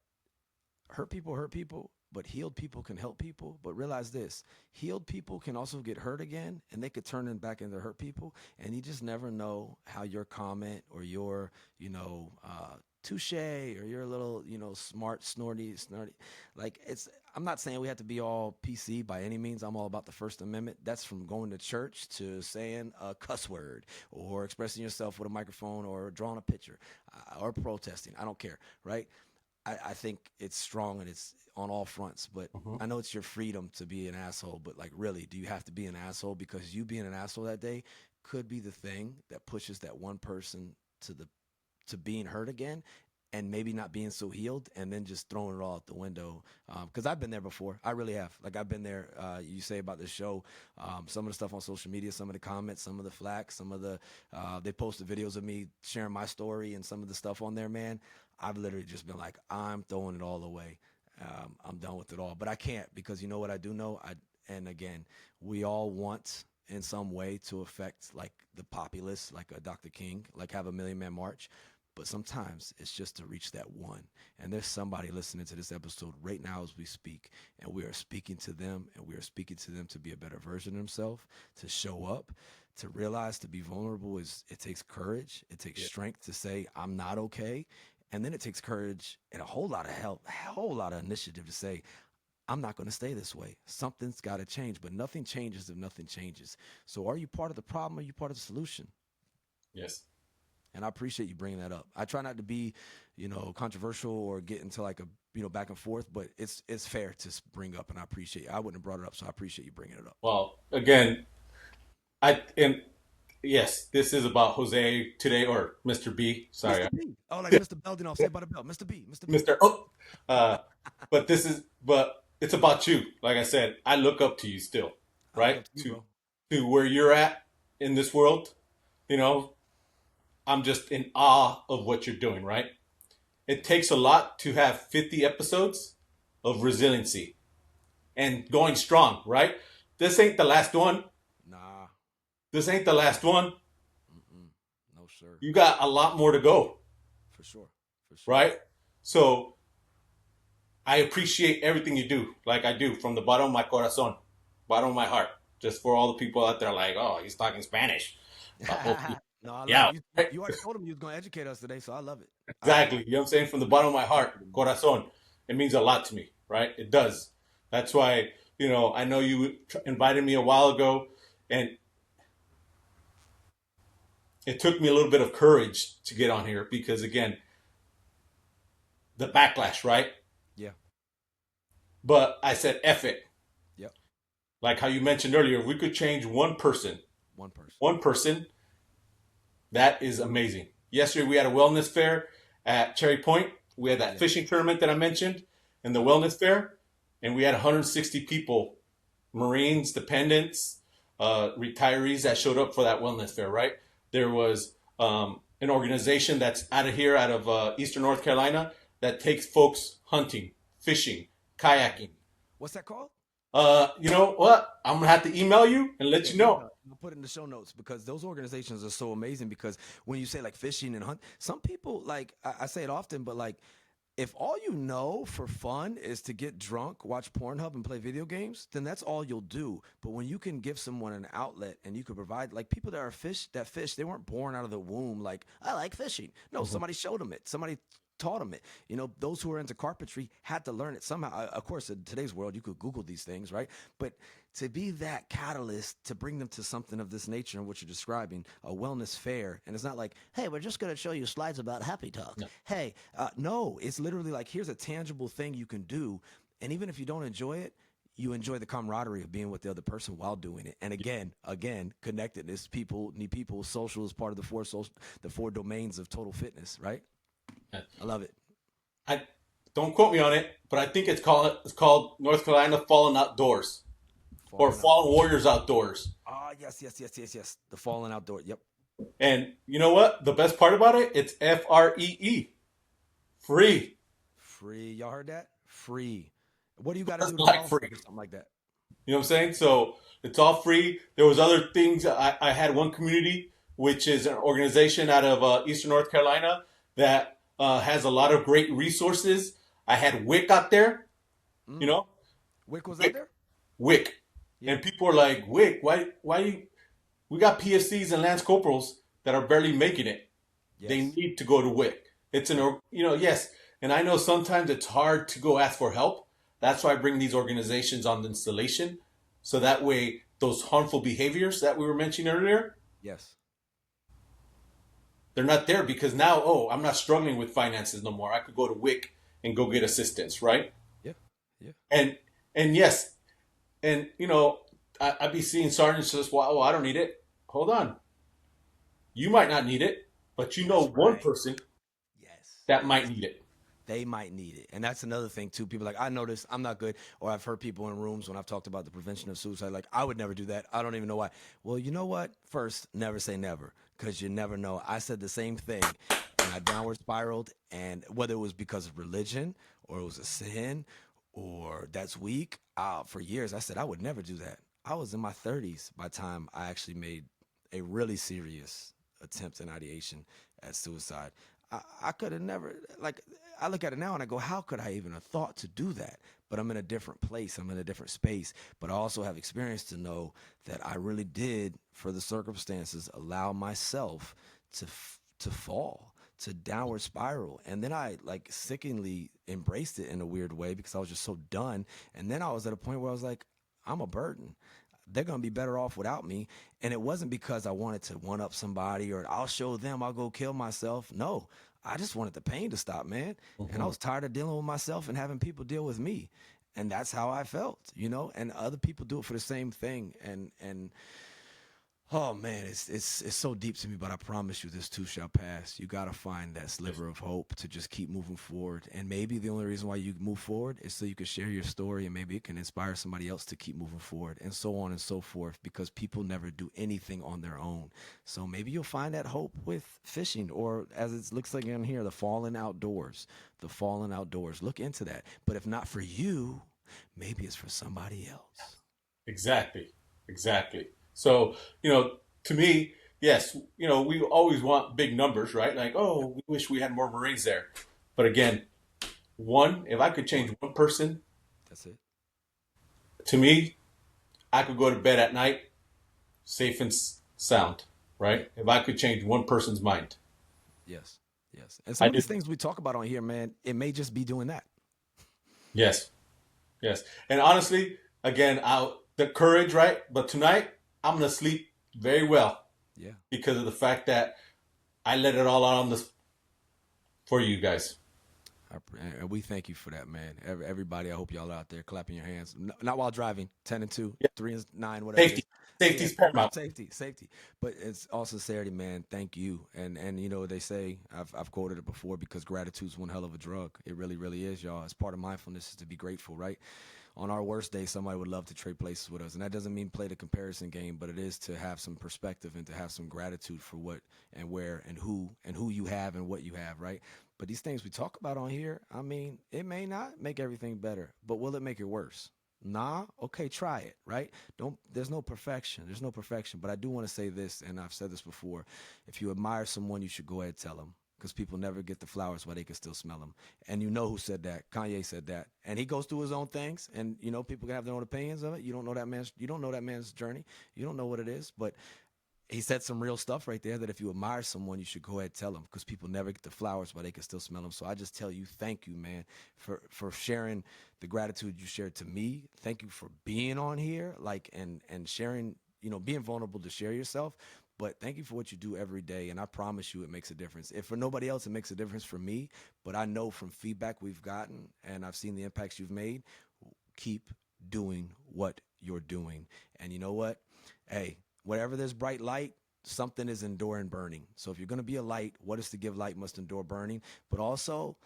hurt people, but healed people can help people. But realize this, healed people can also get hurt again, and they could turn them back into hurt people. And you just never know how your comment or your, touche or your little, smart, snarty. Like, I'm not saying we have to be all PC by any means. I'm all about the First Amendment. That's from going to church to saying a cuss word or expressing yourself with a microphone or drawing a picture or protesting. I don't care, right? I think it's strong and it's on all fronts, but I know it's your freedom to be an asshole, but like, really, do you have to be an asshole? Because you being an asshole that day could be the thing that pushes that one person to being hurt again, and maybe not being so healed, and then just throwing it all out the window. Because I've been there before. I really have. Like, I've been there. You say about this show, some of the stuff on social media, some of the comments, some of the flack, some of the, they posted videos of me sharing my story and some of the stuff on there, man. I've literally just been like, I'm throwing it all away. I'm done with it all. But I can't, because you know what I do know? And again, we all want in some way to affect like the populace, like a Dr. King, like have a Million Man March. But sometimes it's just to reach that one. And there's somebody listening to this episode right now as we speak, and we are speaking to them, and we are speaking to them to be a better version of themselves, to show up, to realize to be vulnerable it takes courage. It takes strength to say, I'm not okay. And then it takes courage and a whole lot of help, a whole lot of initiative to say, I'm not going to stay this way. Something's got to change, but nothing changes if nothing changes. So are you part of the problem or are you part of the solution? Yes. And I appreciate you bringing that up. I try not to be, controversial or get into like a, back and forth, but it's fair to bring up, and I appreciate it. I wouldn't have brought it up, so I appreciate you bringing it up. Well, again, yes, this is about Jose today, or Mr. B. Sorry. Mr. B. Oh, like Mr. Belding, I'll say about a belt. Mr. B. But it's about you. Like I said, I look up to you still, right? You, to where you're at in this world. I'm just in awe of what you're doing, right? It takes a lot to have 50 episodes of resiliency and going strong, right? This ain't the last one. Nah. This ain't the last one. No, sir. You got a lot more to go. For sure. Right? So I appreciate everything you do, like I do, from the bottom of my corazon, bottom of my heart, just for all the people out there like, oh, he's talking Spanish. No, I love it. You already told him you was going to educate us today, so I love it. Exactly. You know what I'm saying? From the bottom of my heart, corazon. It means a lot to me, right? It does. That's why, I know you invited me a while ago, and it took me a little bit of courage to get on here because, again, the backlash, right? Yeah. But I said, F it. Yep. Like how you mentioned earlier, if we could change one person, that is amazing. Yesterday, we had a wellness fair at Cherry Point. We had that fishing tournament that I mentioned and the wellness fair. And we had 160 people, Marines, dependents, retirees that showed up for that wellness fair, right? There was an organization that's out of Eastern North Carolina that takes folks hunting, fishing, kayaking. What's that called? You know what? I'm gonna have to email you and let you know. I'll put it in the show notes because those organizations are so amazing. Because when you say like fishing and hunt, some people like I say it often, but like if all you know for fun is to get drunk, watch Pornhub, and play video games, then that's all you'll do. But when you can give someone an outlet and you can provide, like people that fish, they weren't born out of the womb like I like fishing. No, somebody showed them it. Somebody taught them it. You know, those who are into carpentry had to learn it somehow. Of course, in today's world, you could Google these things, right? But to be that catalyst to bring them to something of this nature and what you're describing, a wellness fair, and it's not like, hey, we're just going to show you slides about Happy Talk. No. Hey, no, it's literally like, here's a tangible thing you can do. And even if you don't enjoy it, you enjoy the camaraderie of being with the other person while doing it. And again, connectedness. People need people. Social is part of the four domains of total fitness, right? I love it. I don't quote me on it, but I think it's called North Carolina Fallen Outdoors or Fallen Warriors Outdoors. Ah, yes. The Fallen Outdoor. Yep. And you know what? The best part about it, it's FREE. Free. Free. Y'all heard that? Free. What do you got to do to like free? Something like that. You know what I'm saying? So it's all free. There was other things. I had one community, which is an organization out of Eastern North Carolina that has a lot of great resources. I had WIC out there, you know. WIC was out there? WIC. Yeah. And people are like, WIC, why you, we got PFCs and Lance Corporals that are barely making it. Yes. They need to go to WIC. It's yes. And I know sometimes it's hard to go ask for help. That's why I bring these organizations on the installation. So that way, those harmful behaviors that we were mentioning earlier. Yes. They're not there because now, I'm not struggling with finances no more. I could go to WIC and go get assistance, right? Yeah. And yes, and I'd be seeing sergeants just, well, I don't need it. Hold on. You might not need it, but one person that might need it. They might need it. And that's another thing too. People are like, I know this, I'm not good. Or I've heard people in rooms when I've talked about the prevention of suicide, like, I would never do that. I don't even know why. Well, you know what? First, never say never, because you never know. I said the same thing and I downward spiraled, and whether it was because of religion or it was a sin or that's weak, for years I said I would never do that. I was in my 30s by the time I actually made a really serious attempt and ideation at suicide. I could have never, like, I look at it now and I go, how could I even have thought to do that? But I'm in a different place. I'm in a different space. But I also have experience to know that I really did, for the circumstances, allow myself to fall, to downward spiral. And then I, like, sickeningly embraced it in a weird way because I was just so done. And then I was at a point where I was like, I'm a burden. They're going to be better off without me. And it wasn't because I wanted to one up somebody or I'll show them I'll go kill myself. No, I just wanted the pain to stop, man. Mm-hmm. And I was tired of dealing with myself and having people deal with me. And that's how I felt, and other people do it for the same thing. And oh man, it's so deep to me, but I promise you this too shall pass. You got to find that sliver of hope to just keep moving forward. And maybe the only reason why you move forward is so you can share your story, and maybe it can inspire somebody else to keep moving forward, and so on and so forth, because people never do anything on their own. So maybe you'll find that hope with fishing, or as it looks like in here, the Fallen Outdoors. Look into that. But if not for you, maybe it's for somebody else. Exactly. So, to me, yes, we always want big numbers, right? Like, we wish we had more Marines there. But again, if I could change one person, that's it. To me, I could go to bed at night safe and sound, right? If I could change one person's mind. Yes. And some of these things we talk about on here, man, it may just be doing that. Yes. And honestly, again, the courage, right? But tonight, I'm going to sleep very well. Yeah. Because of the fact that I let it all out for you guys. We thank you for that, man. Everybody, I hope y'all out there clapping your hands. Not while driving. 10 and 2, 3 and 9, whatever. Safety's paramount. Safety. But it's all sincerity, man. Thank you. And they say, I've quoted it before, because gratitude's one hell of a drug. It really, really is, y'all. It's part of mindfulness is to be grateful, right? on our worst day, somebody would love to trade places with us. And that doesn't mean play the comparison game, but it is to have some perspective and to have some gratitude for what and where and who you have and what you have, right? But these things we talk about on here, I mean, it may not make everything better, but will it make it worse? Nah, okay, try it, right? Don't There's no perfection. There's no perfection, but I do want to say this, and I've said this before. If you admire someone, you should go ahead and tell them, because people never get the flowers while they can still smell them. And you know who said that? Kanye said that. And he goes through his own things, and people can have their own opinions of it. You don't know that man's journey. You don't know what it is, but he said some real stuff right there that if you admire someone, you should go ahead and tell them, because people never get the flowers, but they can still smell them. So I just tell you, thank you, man, for sharing the gratitude you shared to me. Thank you for being on here, like, and sharing, being vulnerable to share yourself. But thank you for what you do every day. And I promise you, it makes a difference. If for nobody else, it makes a difference for me. But I know from feedback we've gotten, and I've seen the impacts you've made, keep doing what you're doing. And you know what? Hey, wherever there's bright light, something is enduring burning. So if you're going to be a light, what is to give light must endure burning. But also,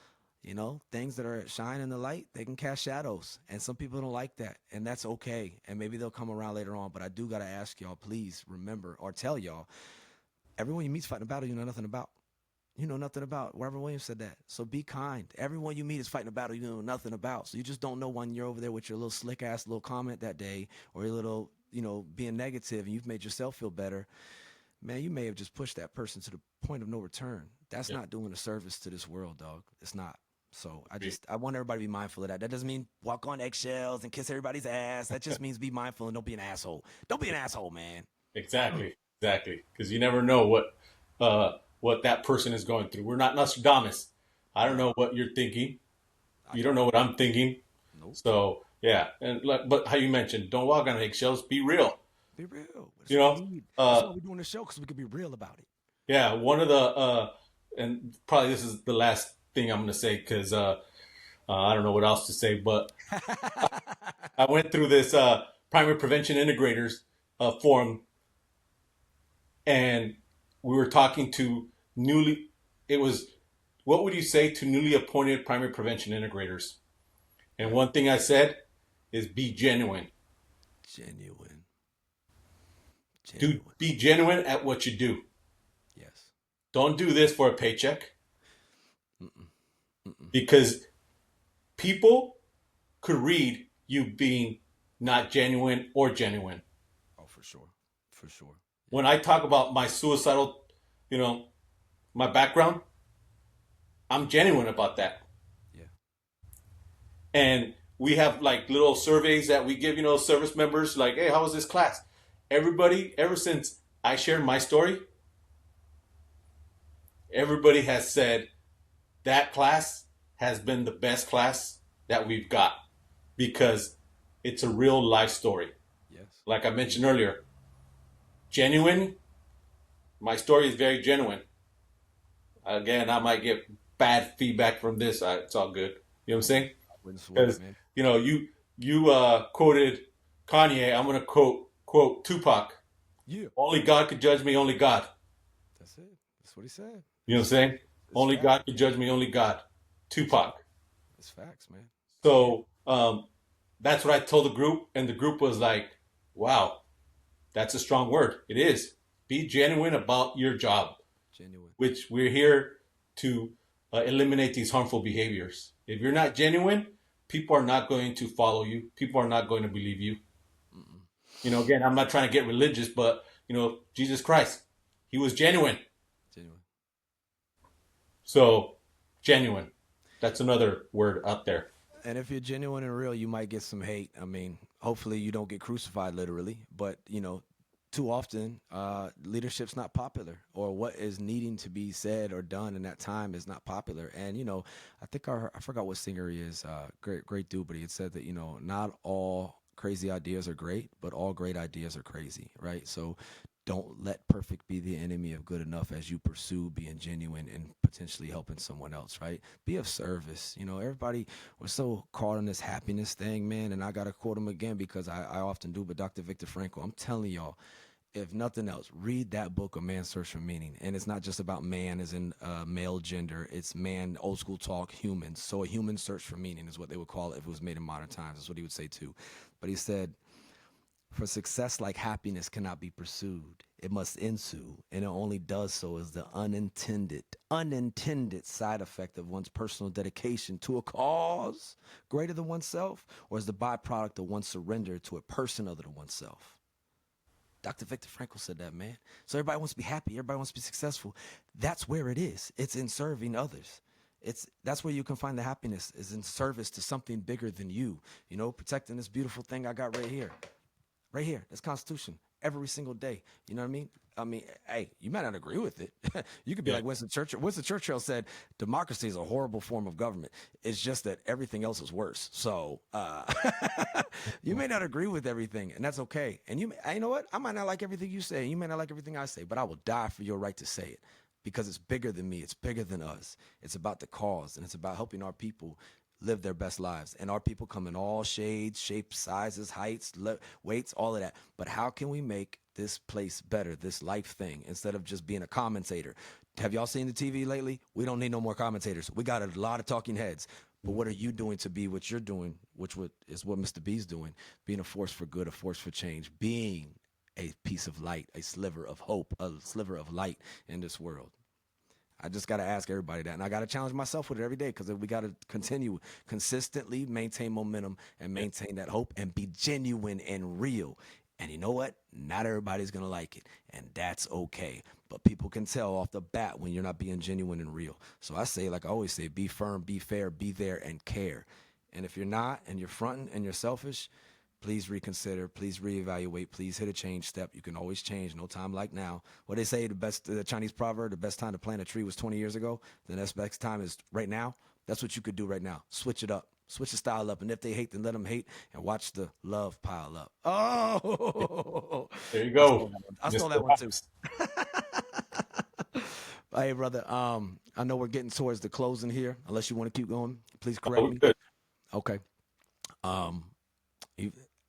things that are shining in the light, they can cast shadows. And some people don't like that. And that's okay. And maybe they'll come around later on. But I do got to ask y'all, please remember, or tell y'all, everyone you meet's fighting a battle you know nothing about. You know nothing about. Robert Williams said that. So be kind. Everyone you meet is fighting a battle you know nothing about. So you just don't know when you're over there with your little slick ass little comment that day, or your little, being negative, and you've made yourself feel better. Man, you may have just pushed that person to the point of no return. That's not doing a service to this world, dog. It's not. So I want everybody to be mindful of that. That doesn't mean walk on eggshells and kiss everybody's ass. That just means be mindful and don't be an asshole. Don't be an asshole, man. Exactly. Because you never know what that person is going through. We're not Nostradamus. I don't know what you're thinking. You don't know what I'm thinking. Nope. So yeah, but how you mentioned, don't walk on eggshells. Be real. Be real. That's why we're doing the show, because we can be real about it. Yeah, one of the and probably this is the last thing I'm going to say, because I don't know what else to say, but I went through this primary prevention integrators forum, and we were talking to what would you say to newly appointed primary prevention integrators? And one thing I said is be genuine. Genuine. Dude, be genuine at what you do. Yes. Don't do this for a paycheck. Because people could read you being not genuine or genuine. Oh, for sure. For sure. When I talk about my suicidal, my background, I'm genuine about that. Yeah. And we have like little surveys that we give, service members, like, hey, how was this class? Everybody, ever since I shared my story, everybody has said that class has been the best class that we've got, because it's a real life story. Yes. Like I mentioned earlier, genuine. My story is very genuine. Again, I might get bad feedback from this. It's all good. You know what I'm saying? Because you quoted Kanye. I'm gonna quote Tupac. Yeah. Only God could judge me. Only God. That's it. That's what he said. You know what I'm saying? Only facts. God could judge me. Only God. Tupac. It's facts, man. So that's what I told the group, and the group was like, "Wow, that's a strong word." It is. Be genuine about your job. Genuine. Which we're here to eliminate these harmful behaviors. If you're not genuine, people are not going to follow you. People are not going to believe you. Again, I'm not trying to get religious, but Jesus Christ, he was genuine. Genuine. So, genuine. That's another word out there. And if you're genuine and real, you might get some hate. I mean, hopefully you don't get crucified literally, but too often leadership's not popular, or what is needing to be said or done in that time is not popular. And I think I forgot what singer he is, great dude, but he had said that not all crazy ideas are great, but all great ideas are crazy, right? So don't let perfect be the enemy of good enough as you pursue being genuine and potentially helping someone else, right? Be of service. Everybody was so caught in this happiness thing, man. And I got to quote him again, because I often do, but Dr. Viktor Frankl, I'm telling y'all, if nothing else, read that book, A Man's Search for Meaning. And it's not just about man as in male gender. It's man, old school talk, humans. So a human search for meaning is what they would call it if it was made in modern times. That's what he would say too. But he said, for success like happiness cannot be pursued. It must ensue, and it only does so as the unintended side effect of one's personal dedication to a cause greater than oneself, or as the byproduct of one's surrender to a person other than oneself. Dr. Viktor Frankl said that, man. So everybody wants to be happy. Everybody wants to be successful. That's where it is. It's in serving others. That's where you can find the happiness, is in service to something bigger than you. You know, protecting this beautiful thing I got right here. Right here. That's Constitution. Every single day. You know what I mean? I mean, hey, you might not agree with it. You could be like Winston Churchill. Winston Churchill said, democracy is a horrible form of government. It's just that everything else is worse. So you may not agree with everything, and that's okay. And you know what? I might not like everything you say. You may not like everything I say, but I will die for your right to say it, because it's bigger than me. It's bigger than us. It's about the cause, and it's about helping our people live their best lives. And our people come in all shades, shapes, sizes, heights, weights, all of that. But how can we make this place better, this life thing, instead of just being a commentator? Have y'all seen the TV lately? We don't need no more commentators. We got a lot of talking heads. But what are you doing to be what you're doing, which is what Mr. B's doing, being a force for good, a force for change, being a piece of light, a sliver of hope, a sliver of light in this world. I just got to ask everybody that. And I got to challenge myself with it every day, because we got to continue consistently maintain momentum and maintain that hope and be genuine and real. And you know what? Not everybody's going to like it, and that's okay. But people can tell off the bat when you're not being genuine and real. So I say, like I always say, be firm, be fair, be there, and care. And if you're not, and you're fronting and you're selfish, please reconsider, please reevaluate, please hit a change step. You can always change, no time like now. What they say, the Chinese proverb, the best time to plant a tree was 20 years ago. The next time is right now. That's what you could do right now. Switch it up. Switch the style up. And if they hate, then let them hate, and watch the love pile up. Oh, there you go. I stole that one too. Hey, brother, I know we're getting towards the closing here. Unless you want to keep going, please correct me. Good. Okay.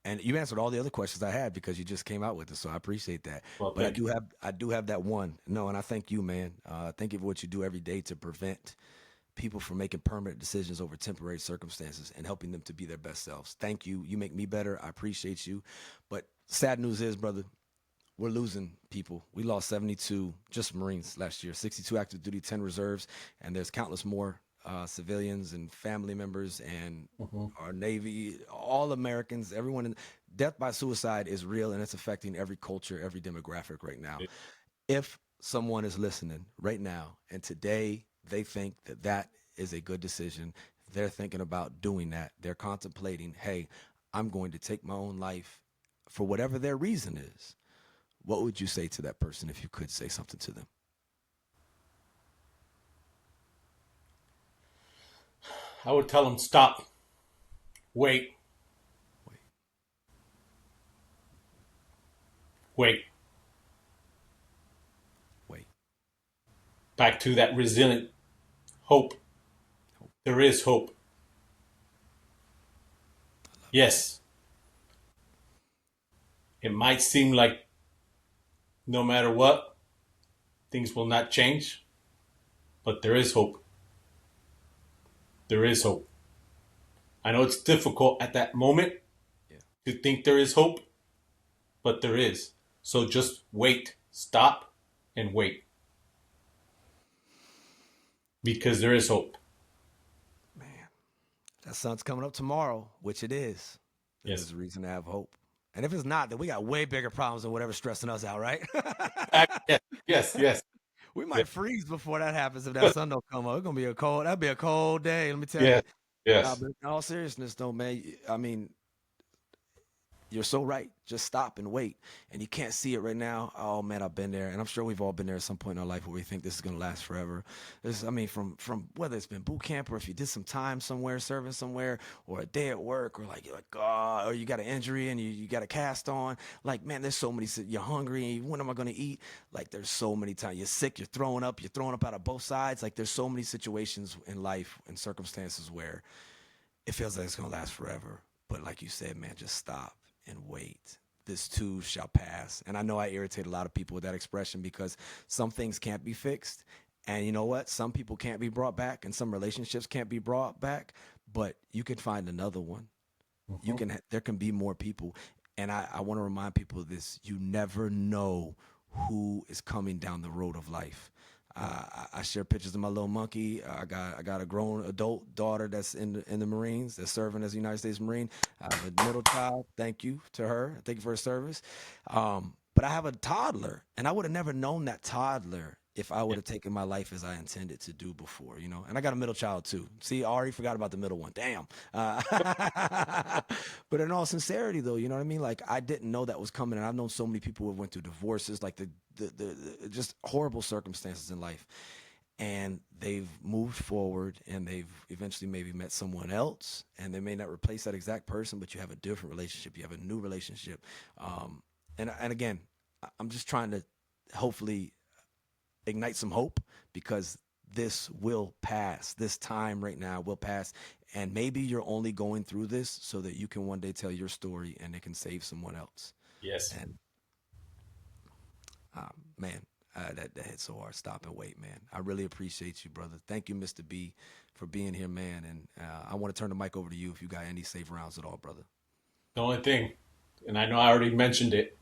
And you answered all the other questions I had, because you just came out with it, so I appreciate that. Well, but I do have that one. No, and I thank you, man. Thank you for what you do every day to prevent people from making permanent decisions over temporary circumstances and helping them to be their best selves. Thank you. You make me better. I appreciate you. But sad news is, brother, we're losing people. We lost 72 just Marines last year, 62 active duty, 10 reserves, and there's countless more civilians and family members and our Navy, all Americans, everyone. Death by suicide is real, and it's affecting every culture, every demographic right now. If someone is listening right now and today they think that is a good decision, they're thinking about doing that, they're contemplating, hey, I'm going to take my own life for whatever their reason is, what would you say to that person if you could say something to them? I would tell them, stop. Wait. Back to that resilient hope. There is hope. Yes. It might seem like no matter what, things will not change, but there is hope. There is hope. I know it's difficult at that moment to think there is hope, but there is. So just wait, stop, and wait. Because there is hope. Man, that sun's coming up tomorrow, which it is. There's a reason to have hope. And if it's not, then we got way bigger problems than whatever's stressing us out, right? Yes. We might freeze before that happens if that sun don't come up. It's gonna be that'd be a cold day, let me tell you. Yes. But in all seriousness though, man, I mean, you're so right. Just stop and wait. And you can't see it right now. Oh man, I've been there. And I'm sure we've all been there at some point in our life where we think this is gonna last forever. From whether it's been boot camp, or if you did some time somewhere, serving somewhere, or a day at work, or like you're like, oh, or you got an injury and you got a cast on. Like, man, there's so many, you're hungry and when am I gonna eat? Like there's so many times you're sick, you're throwing up out of both sides. Like there's so many situations in life and circumstances where it feels like it's gonna last forever. But like you said, man, just stop and wait. this too shall pass. And I know I irritate a lot of people with that expression because some things can't be fixed. And you know what? Some people can't be brought back and some relationships can't be brought back, but you can find another one. There can be more people. And I want to remind people of this. You never know who is coming down the road of life. I share pictures of my little monkey. I got a grown adult daughter that's in the Marines, that's serving as a United States Marine. I have a middle child. Thank you to her. Thank you for her service. But I have a toddler, and I would have never known that toddler if I would have taken my life as I intended to do before, you know. And I got a middle child too. See, I already forgot about the middle one. Damn. But in all sincerity, though, you know what I mean? Like, I didn't know that was coming, and I've known so many people who have went through divorces, like the just horrible circumstances in life, and they've moved forward, and they've eventually maybe met someone else, and they may not replace that exact person, but you have a different relationship, you have a new relationship, and again, I'm just trying to hopefully ignite some hope, because this will pass. This time right now will pass. And maybe you're only going through this so that you can one day tell your story and it can save someone else. Yes. And man, that hit so hard. Stop and wait, man. I really appreciate you, brother. Thank you, Mr. B, for being here, man. And I want to turn the mic over to you if you got any safe rounds at all, brother. The only thing, and I know I already mentioned it,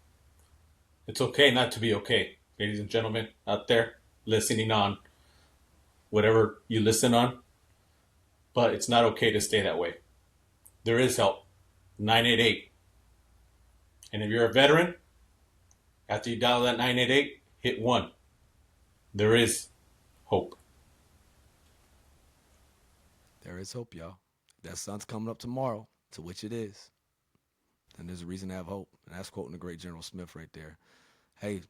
it's okay not to be okay. Ladies and gentlemen out there listening on whatever you listen on, but it's not okay to stay that way. There is help. 988. And if you're a veteran, after you dial that 988, hit 1. There is hope. There is hope, y'all. That sun's coming up tomorrow, to which it is. And there's a reason to have hope. And that's quoting the great General Smith right there. Hey,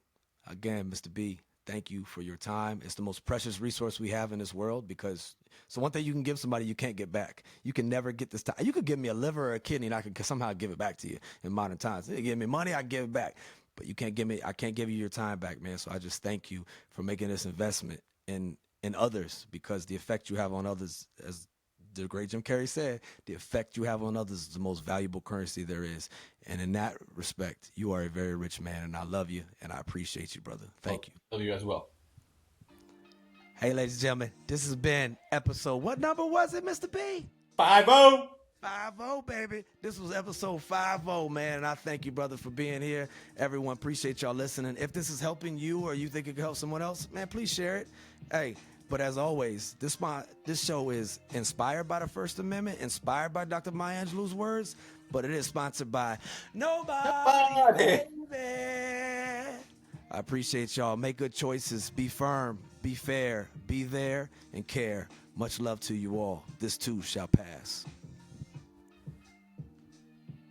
again, Mr. B, thank you for your time. It's the most precious resource we have in this world, because so one thing you can give somebody you can't get back. You can never get this time. You could give me a liver or a kidney and I can somehow give it back to you in modern times. They give me money, I give it back. But I can't give you your time back, man. So I just thank you for making this investment in others, because the effect you have on others, as the great Jim Carrey said, the effect you have on others is the most valuable currency there is. And in that respect, you are a very rich man, and I love you, and I appreciate you, brother. Thank you. Love you as well. Hey, ladies and gentlemen, this has been episode, what number was it, Mr. B? 50. 50, baby. This was episode 50, man, and I thank you, brother, for being here. Everyone, appreciate y'all listening. If this is helping you or you think it could help someone else, man, please share it. Hey, but as always, this show is inspired by the First Amendment, inspired by Dr. Maya Angelou's words, but it is sponsored by nobody. Baby. I appreciate y'all. Make good choices. Be firm. Be fair. Be there and care. Much love to you all. This too shall pass.